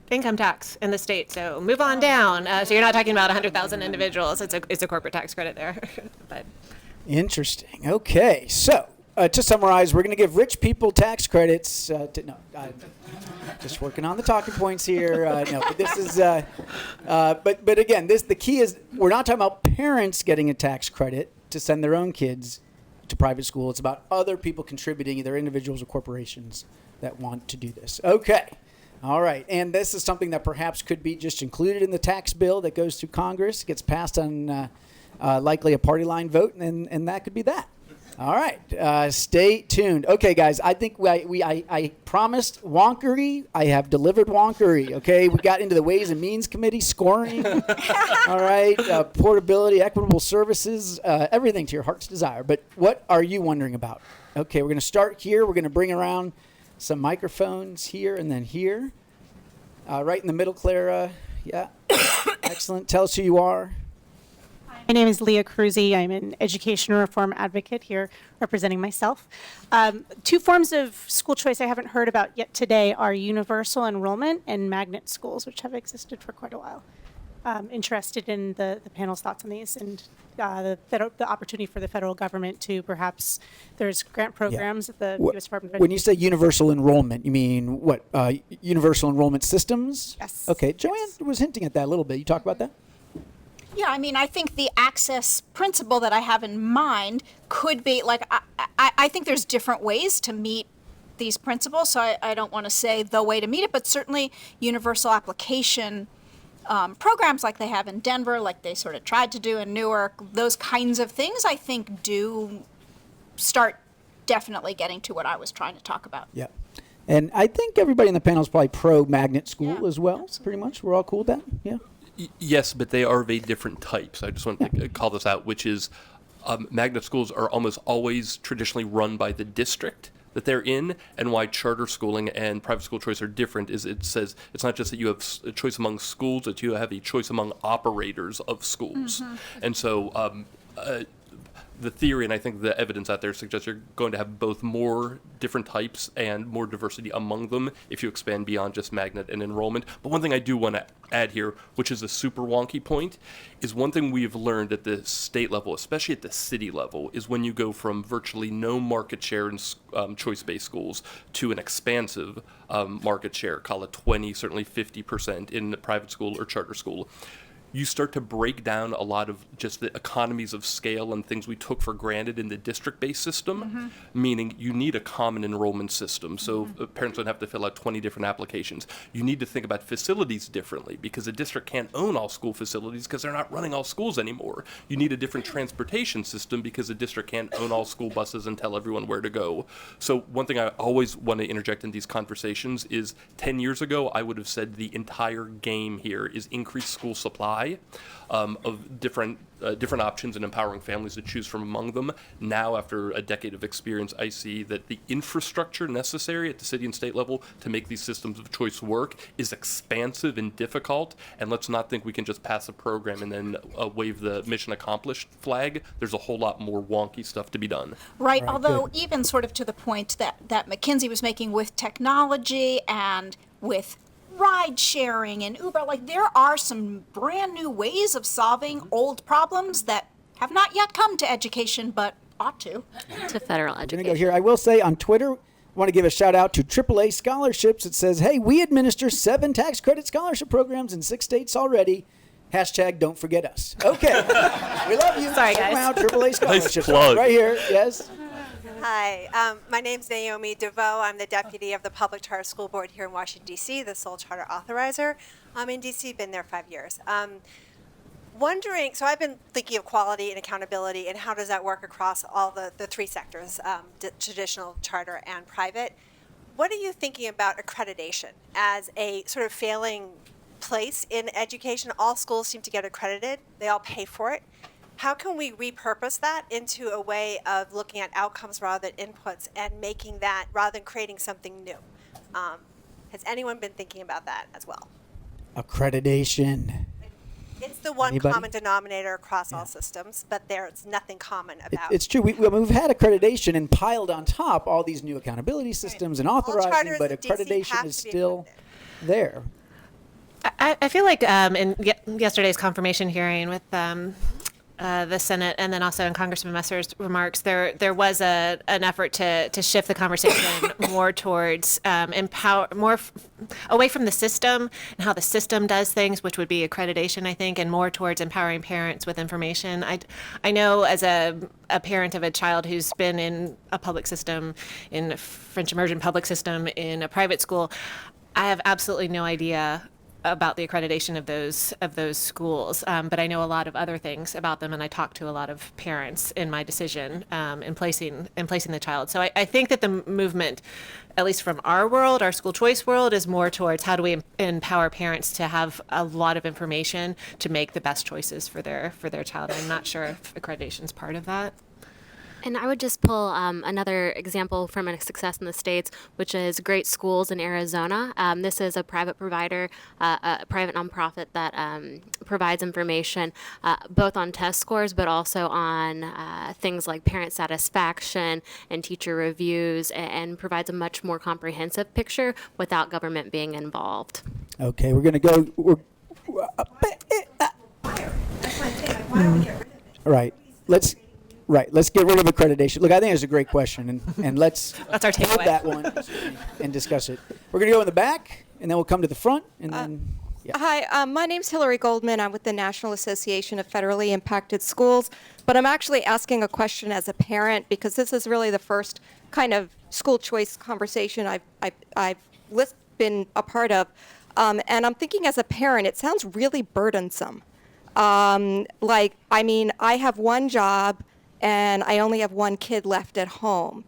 income tax in the state, so move on down. So you're not talking about 100,000 individuals. It's a corporate tax credit there. But
Interesting. Okay, so to summarize, we're going to give rich people tax credits. Just working on the talking points here. But this is. But again, the key is we're not talking about parents getting a tax credit to send their own kids to private school. It's about other people contributing, either individuals or corporations that want to do this. Okay. All right. And this is something that perhaps could be just included in the tax bill that goes through Congress, gets passed on likely a party line vote, and that could be that. All right. Stay tuned. Okay, guys, I think I promised wonkery. I have delivered wonkery. Okay, we got into the Ways and Means Committee scoring. All right. Portability, equitable services, everything to your heart's desire. But what are you wondering about? Okay, we're going to start here. We're going to bring around some microphones here and then here. Right in the middle, Clara. Yeah. Excellent. Tell us who you are.
My name is Leah Cruzy. I'm an education reform advocate here representing myself. Two forms of school choice I haven't heard about yet today are universal enrollment and magnet schools, which have existed for quite a while. Interested in the panel's thoughts on these, and the opportunity for the federal government to perhaps, there's grant programs at the U.S. Department of Education.
When you say universal enrollment, you mean what? Universal enrollment systems?
Yes.
Okay. Joanne was hinting at that a little bit. You talk about that?
Yeah, I think the access principle that I have in mind could be, I think there's different ways to meet these principles, so I don't want to say the way to meet it, but certainly universal application programs like they have in Denver, like they sort of tried to do in Newark, those kinds of things I think do start definitely getting to what I was trying to talk about.
Yeah. And I think everybody in the panel is probably pro-magnet school as well, pretty much. We're all cool with that? Yeah.
Yes, but they are of a different type. So I just want to call this out, which is magnet schools are almost always traditionally run by the district that they're in, and why charter schooling and private school choice are different is it says it's not just that you have a choice among schools, that you have a choice among operators of schools. Mm-hmm. And so the theory, and I think the evidence out there suggests you're going to have both more different types and more diversity among them if you expand beyond just magnet and enrollment. But one thing I do want to add here, which is a super wonky point, is one thing we've learned at the state level, especially at the city level, is when you go from virtually no market share in choice-based schools to an expansive market share, call it 20, certainly 50% in the private school or charter school, you start to break down a lot of just the economies of scale and things we took for granted in the district-based system, meaning you need a common enrollment system. So parents don't have to fill out 20 different applications. You need to think about facilities differently because a district can't own all school facilities because they're not running all schools anymore. You need a different transportation system because a district can't own all school buses and tell everyone where to go. So one thing I always want to interject in these conversations is 10 years ago, I would have said the entire game here is increased school supply of different options and empowering families to choose from among them. Now, after a decade of experience, I see that the infrastructure necessary at the city and state level to make these systems of choice work is expansive and difficult. And let's not think we can just pass a program and then wave the mission accomplished flag. There's a whole lot more wonky stuff to be done.
Right, although even sort of to the point that McKinsey was making with technology and with ride sharing and Uber, like there are some brand new ways of solving old problems that have not yet come to education, but ought to.
To federal
I'm going to
education.
go here. I will say on Twitter, I want to give a shout out to AAA Scholarships. It says, hey, we administer 7 tax credit scholarship programs in 6 states already. Hashtag don't forget us. Okay. We love you.
Sorry,
Check them
guys.
out, AAA Scholarships.
plug.
Right here. Yes.
Hi, my name's Naomi DeVos. I'm the deputy of the Public Charter School Board here in Washington, D.C., the sole charter authorizer. I'm in D.C., been there 5 years. Wondering, so I've been thinking of quality and accountability and how does that work across all the 3 sectors, traditional, charter, and private. What are you thinking about accreditation as a sort of failing place in education? All schools seem to get accredited. They all pay for it. How can we repurpose that into a way of looking at outcomes rather than inputs and making that, rather than creating something new? Has anyone been thinking about that as well?
Accreditation.
It's the one
Anybody?
common denominator across all systems, but there's nothing common about
It's true. We've had accreditation and piled on top all these new accountability systems and authorizing,
charters
but
in DC have
accreditation is
to be
still
accredited.
there.
I feel like in yesterday's confirmation hearing with the Senate and then also in Congressman Messer's remarks, there was an effort to shift the conversation more towards away from the system and how the system does things, which would be accreditation, I think, and more towards empowering parents with information. I know as a parent of a child who's been in a public system, in a French immersion public system, in a private school, I have absolutely no idea about the accreditation of those schools, but I know a lot of other things about them, and I talk to a lot of parents in my decision in placing the child. So I think that the movement, at least from our world, our school choice world, is more towards how do we empower parents to have a lot of information to make the best choices for their child. I'm not sure if accreditation is part of that.
And I would just pull another example from a success in the States, which is Great Schools in Arizona. This is a private provider, a private nonprofit that provides information both on test scores, but also on things like parent satisfaction and teacher reviews, and provides a much more comprehensive picture without government being involved.
Okay, we're going to go. Let's get rid of accreditation. Look, I think it's a great question, and let's
That's our
hold
takeaway.
that one and discuss it. We're going to go in the back, and then we'll come to the front, and then. Yeah.
Hi, my name's Hillary Goldman. I'm with the National Association of Federally Impacted Schools, but I'm actually asking a question as a parent because this is really the first kind of school choice conversation I've been a part of, and I'm thinking as a parent, it sounds really burdensome. I have one job and I only have one kid left at home.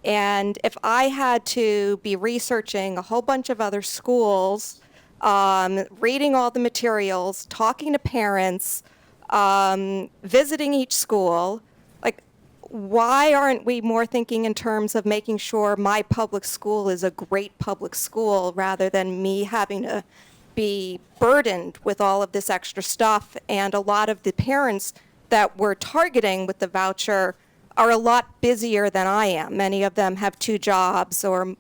And if I had to be researching a whole bunch of other schools, reading all the materials, talking to parents, visiting each school, why aren't we more thinking in terms of making sure my public school is a great public school rather than me having to be burdened with all of this extra stuff? And a lot of the parents that we're targeting with the voucher are a lot busier than I am. Many of them have 2 jobs or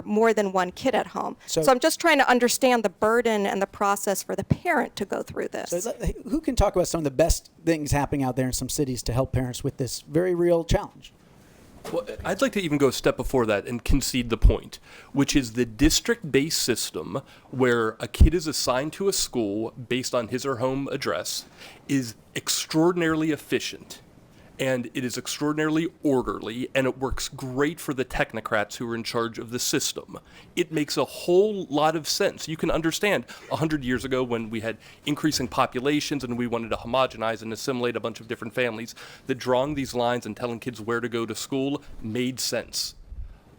more than one kid at home. So I'm just trying to understand the burden and the process for the parent to go through this.
So who can talk about some of the best things happening out there in some cities to help parents with this very real challenge?
Well, I'd like to even go a step before that and concede the point, which is the district-based system where a kid is assigned to a school based on his or home address is extraordinarily efficient. And it is extraordinarily orderly, and it works great for the technocrats who are in charge of the system. It makes a whole lot of sense. You can understand 100 years ago when we had increasing populations and we wanted to homogenize and assimilate a bunch of different families, that drawing these lines and telling kids where to go to school made sense.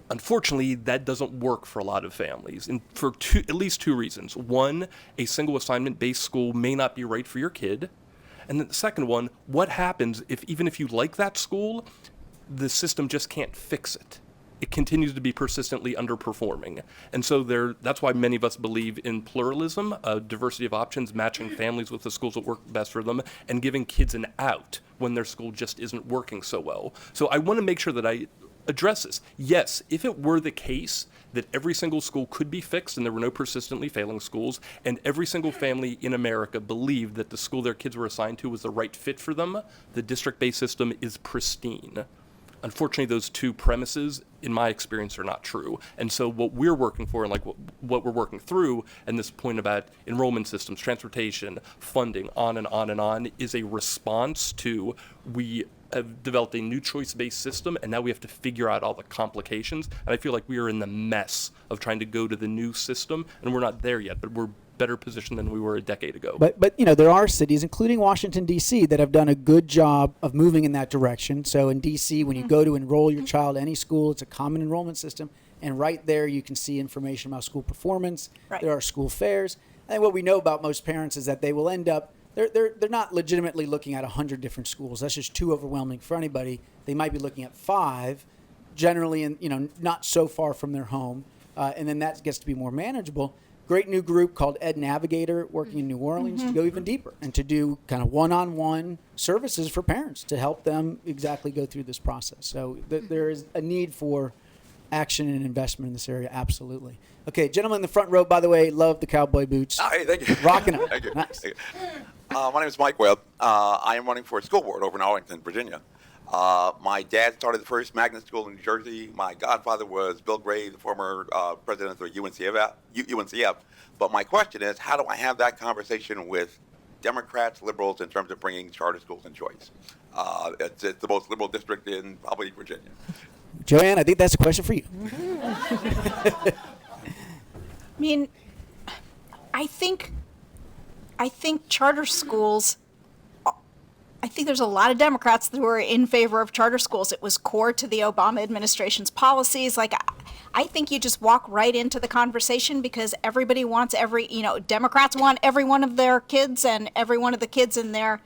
Unfortunately, that doesn't work for a lot of families, and for at least two reasons. One, a single assignment-based school may not be right for your kid. And then the second one, what happens if even if you like that school, the system just can't fix it? It continues to be persistently underperforming. And so that's why many of us believe in pluralism, a diversity of options, matching families with the schools that work best for them, and giving kids an out when their school just isn't working so well. So I want to make sure that I address this. Yes, if it were the case that every single school could be fixed and there were no persistently failing schools, and every single family in America believed that the school their kids were assigned to was the right fit for them, the district-based system is pristine. Unfortunately, those two premises, in my experience, are not true. And so what we're working for, and like what we're working through, and this point about enrollment systems, transportation, funding, on and on and on, is a response to we have developed a new choice-based system, and now we have to figure out all the complications. And I feel like we are in the mess of trying to go to the new system, and we're not there yet, but we're better positioned than we were a decade ago.
But you know, there are cities, including Washington, D.C., that have done a good job of moving in that direction. So in D.C., when you go to enroll your child at any school, it's a common enrollment system. And right there, you can see information about school performance.
Right.
There are school fairs. And what we know about most parents is that they will end up, they're not legitimately looking at 100 different schools. That's just too overwhelming for anybody. They might be looking at 5, generally, in, not so far from their home. And then that gets to be more manageable. Great new group called Ed Navigator working in New Orleans to go even deeper and to do kind of one-on-one services for parents to help them exactly go through this process. So there is a need for action and investment in this area, absolutely. Okay, gentlemen in the front row, by the way, love the cowboy boots.
Hey, thank you.
Rocking them.
Thank you.
Nice.
Thank you. My name is Mike Webb. I am running for school board over in Arlington, Virginia. My dad started the first magnet school in New Jersey. My godfather was Bill Gray, the former president of UNCF. But my question is, how do I have that conversation with Democrats, liberals, in terms of bringing charter schools and choice? It's the most liberal district in probably Virginia.
Joanne, I think that's a question for you.
I mean, I think charter schools, I think there's a lot of Democrats that were in favor of charter schools. It was core to the Obama administration's policies. Like, I think you just walk right into the conversation because everybody wants Democrats want every one of their kids and every one of the kids in their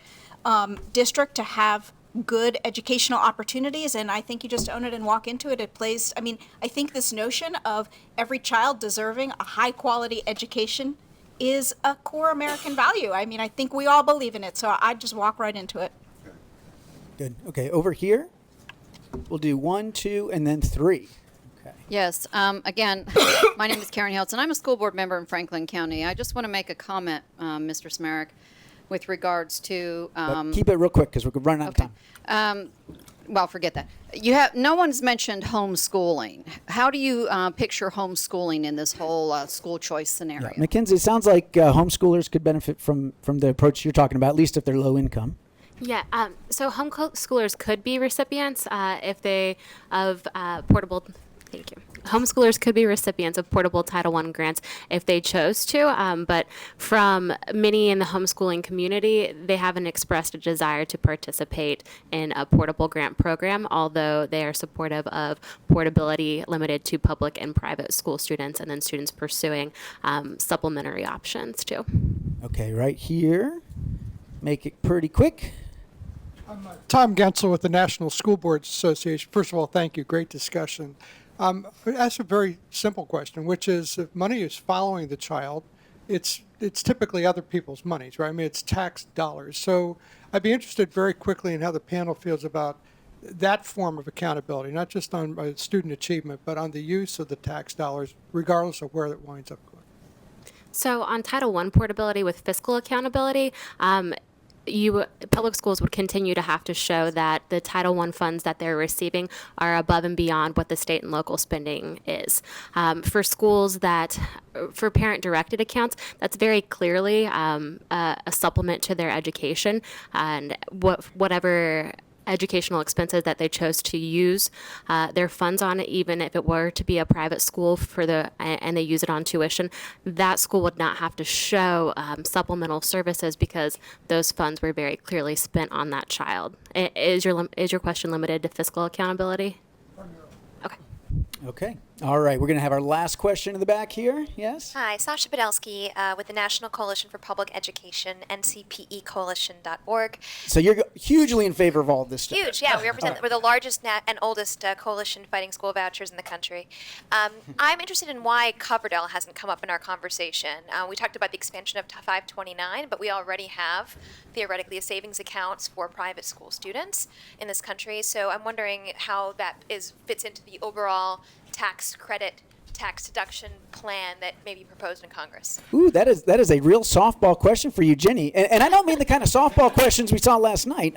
district to have good educational opportunities, and I think you just own it and walk into it. It plays, I think this notion of every child deserving a high quality education is a core American value. I think we all believe in it, so I just walk right into it.
Good. Okay, over here, we'll do 1, 2, and then 3. Okay.
Yes. Again, my name is Karen Hiltz, and I'm a school board member in Franklin County. I just want to make a comment, Mr. Smerek, with regards to
But keep it real quick because we're running out of time.
well, forget that. No one's mentioned homeschooling. How do you picture homeschooling in this whole school choice scenario?
Yeah. Mackenzie, it sounds like homeschoolers could benefit from the approach you're talking about, at least if they're low income.
Yeah, so homeschoolers could be recipients if they of portable. Thank you. Homeschoolers could be recipients of portable Title I grants if they chose to, but from many in the homeschooling community, they haven't expressed a desire to participate in a portable grant program, although they are supportive of portability limited to public and private school students and then students pursuing supplementary options too.
Okay, right here. Make it pretty quick.
Tom Gensel with the National School Boards Association. First of all, thank you. Great discussion. That's a very simple question, which is if money is following the child, it's typically other people's monies, right? It's tax dollars. So I'd be interested very quickly in how the panel feels about that form of accountability, not just on student achievement, but on the use of the tax dollars, regardless of where it winds up going.
So on Title I portability with fiscal accountability, public schools would continue to have to show that the Title I funds that they're receiving are above and beyond what the state and local spending is. For schools for parent-directed accounts, that's very clearly a supplement to their education, and whatever educational expenses that they chose to use their funds on, even if it were to be a private school and they use it on tuition, that school would not have to show supplemental services because those funds were very clearly spent on that child. Is your question limited to fiscal accountability? Okay.
Okay. All right. We're going to have our last question in the back here. Yes?
Hi, Sasha Podolsky with the National Coalition for Public Education, ncpecoalition.org.
So you're hugely in favor of all this stuff.
Huge, yeah. We represent, we're the largest and oldest coalition fighting school vouchers in the country. I'm interested in why Coverdell hasn't come up in our conversation. We talked about the expansion of 529, but we already have theoretically a savings accounts for private school students in this country. So I'm wondering how that fits into the overall tax credit, tax deduction plan that may be proposed in Congress.
Ooh, that is a real softball question for you, Ginny. And I don't mean the kind of softball questions we saw last night.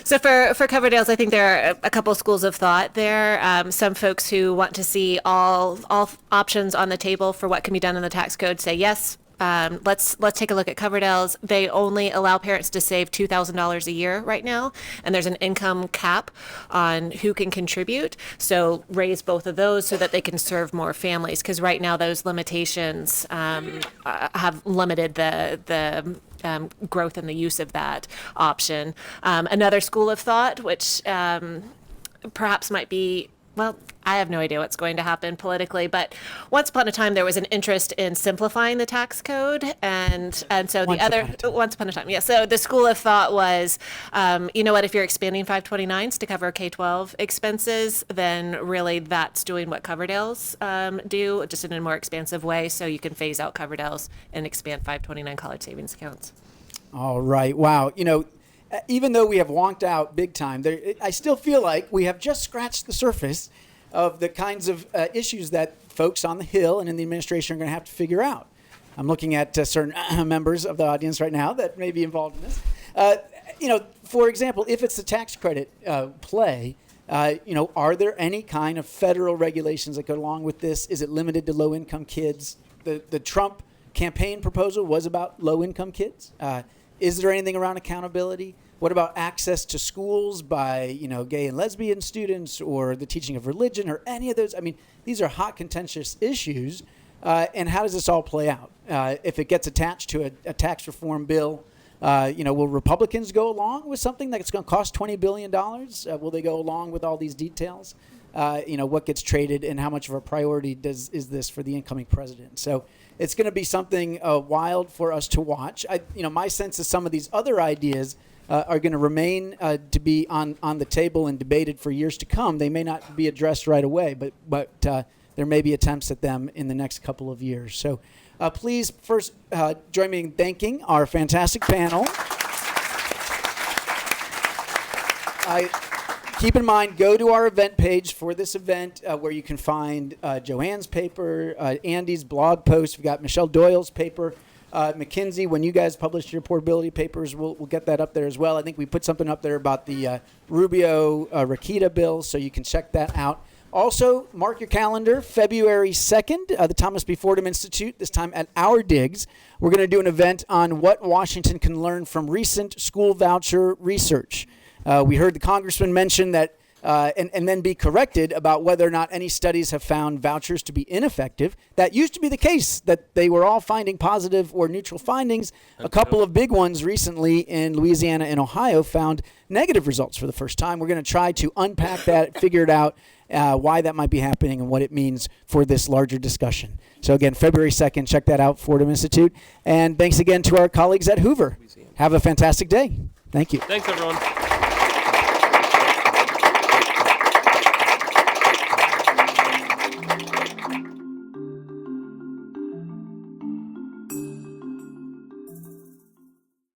So for Coverdale's, I think there are a couple schools of thought there. Some folks who want to see all options on the table for what can be done in the tax code say yes. Let's take a look at Coverdale's. They only allow parents to save $2,000 a year right now, and there's an income cap on who can contribute. So raise both of those so that they can serve more families, because right now those limitations have limited the growth and the use of that option. Another school of thought, which perhaps might be, well, I have no idea what's going to happen politically, but once upon a time there was an interest in simplifying the tax code, and so once upon a time, yeah. So the school of thought was, you know what, if you're expanding 529s to cover K-12 expenses, then really that's doing what Coverdale's do, just in a more expansive way. So you can phase out Coverdale's and expand 529 college savings accounts.
All right. Wow. You know, even though we have wonked out big time, I still feel like we have just scratched the surface of the kinds of issues that folks on the Hill and in the administration are going to have to figure out. I'm looking at certain members of the audience right now that may be involved in this. You know, for example, if it's the tax credit play, you know, are there any kind of federal regulations that go along with this? Is it limited to low-income kids? The Trump campaign proposal was about low-income kids. Is there anything around accountability? What about access to schools by, you know, gay and lesbian students, or the teaching of religion, or any of those? I mean, these are hot, contentious issues. And how does this all play out? If it gets attached to a tax reform bill, you know, will Republicans go along with something that's going to cost $20 billion? Will they go along with all these details? You know, what gets traded and how much of a priority is this for the incoming president? So it's going to be something wild for us to watch. You know, my sense is some of these other ideas are going to remain to be on the table and debated for years to come. They may not be addressed right away, but there may be attempts at them in the next couple of years. So please first join me in thanking our fantastic panel. Keep in mind, go to our event page for this event where you can find Joanne's paper, Andy's blog post. We've got Michelle Doyle's paper. McKinsey, when you guys publish your portability papers, we'll get that up there as well. I think we put something up there about the Rubio-Rakita bill, so you can check that out. Also, mark your calendar, February 2nd, the Thomas B. Fordham Institute, this time at Our Digs. We're going to do an event on what Washington can learn from recent school voucher research. We heard the congressman mention that, and then be corrected about whether or not any studies have found vouchers to be ineffective. That used to be the case, that they were all finding positive or neutral findings. A couple of big ones recently in Louisiana and Ohio found negative results for the first time. We're going to try to unpack that, figure it out, why that might be happening and what it means for this larger discussion. So again, February 2nd, check that out, Fordham Institute. And thanks again to our colleagues at Hoover. Have a fantastic day. Thank you.
Thanks, everyone.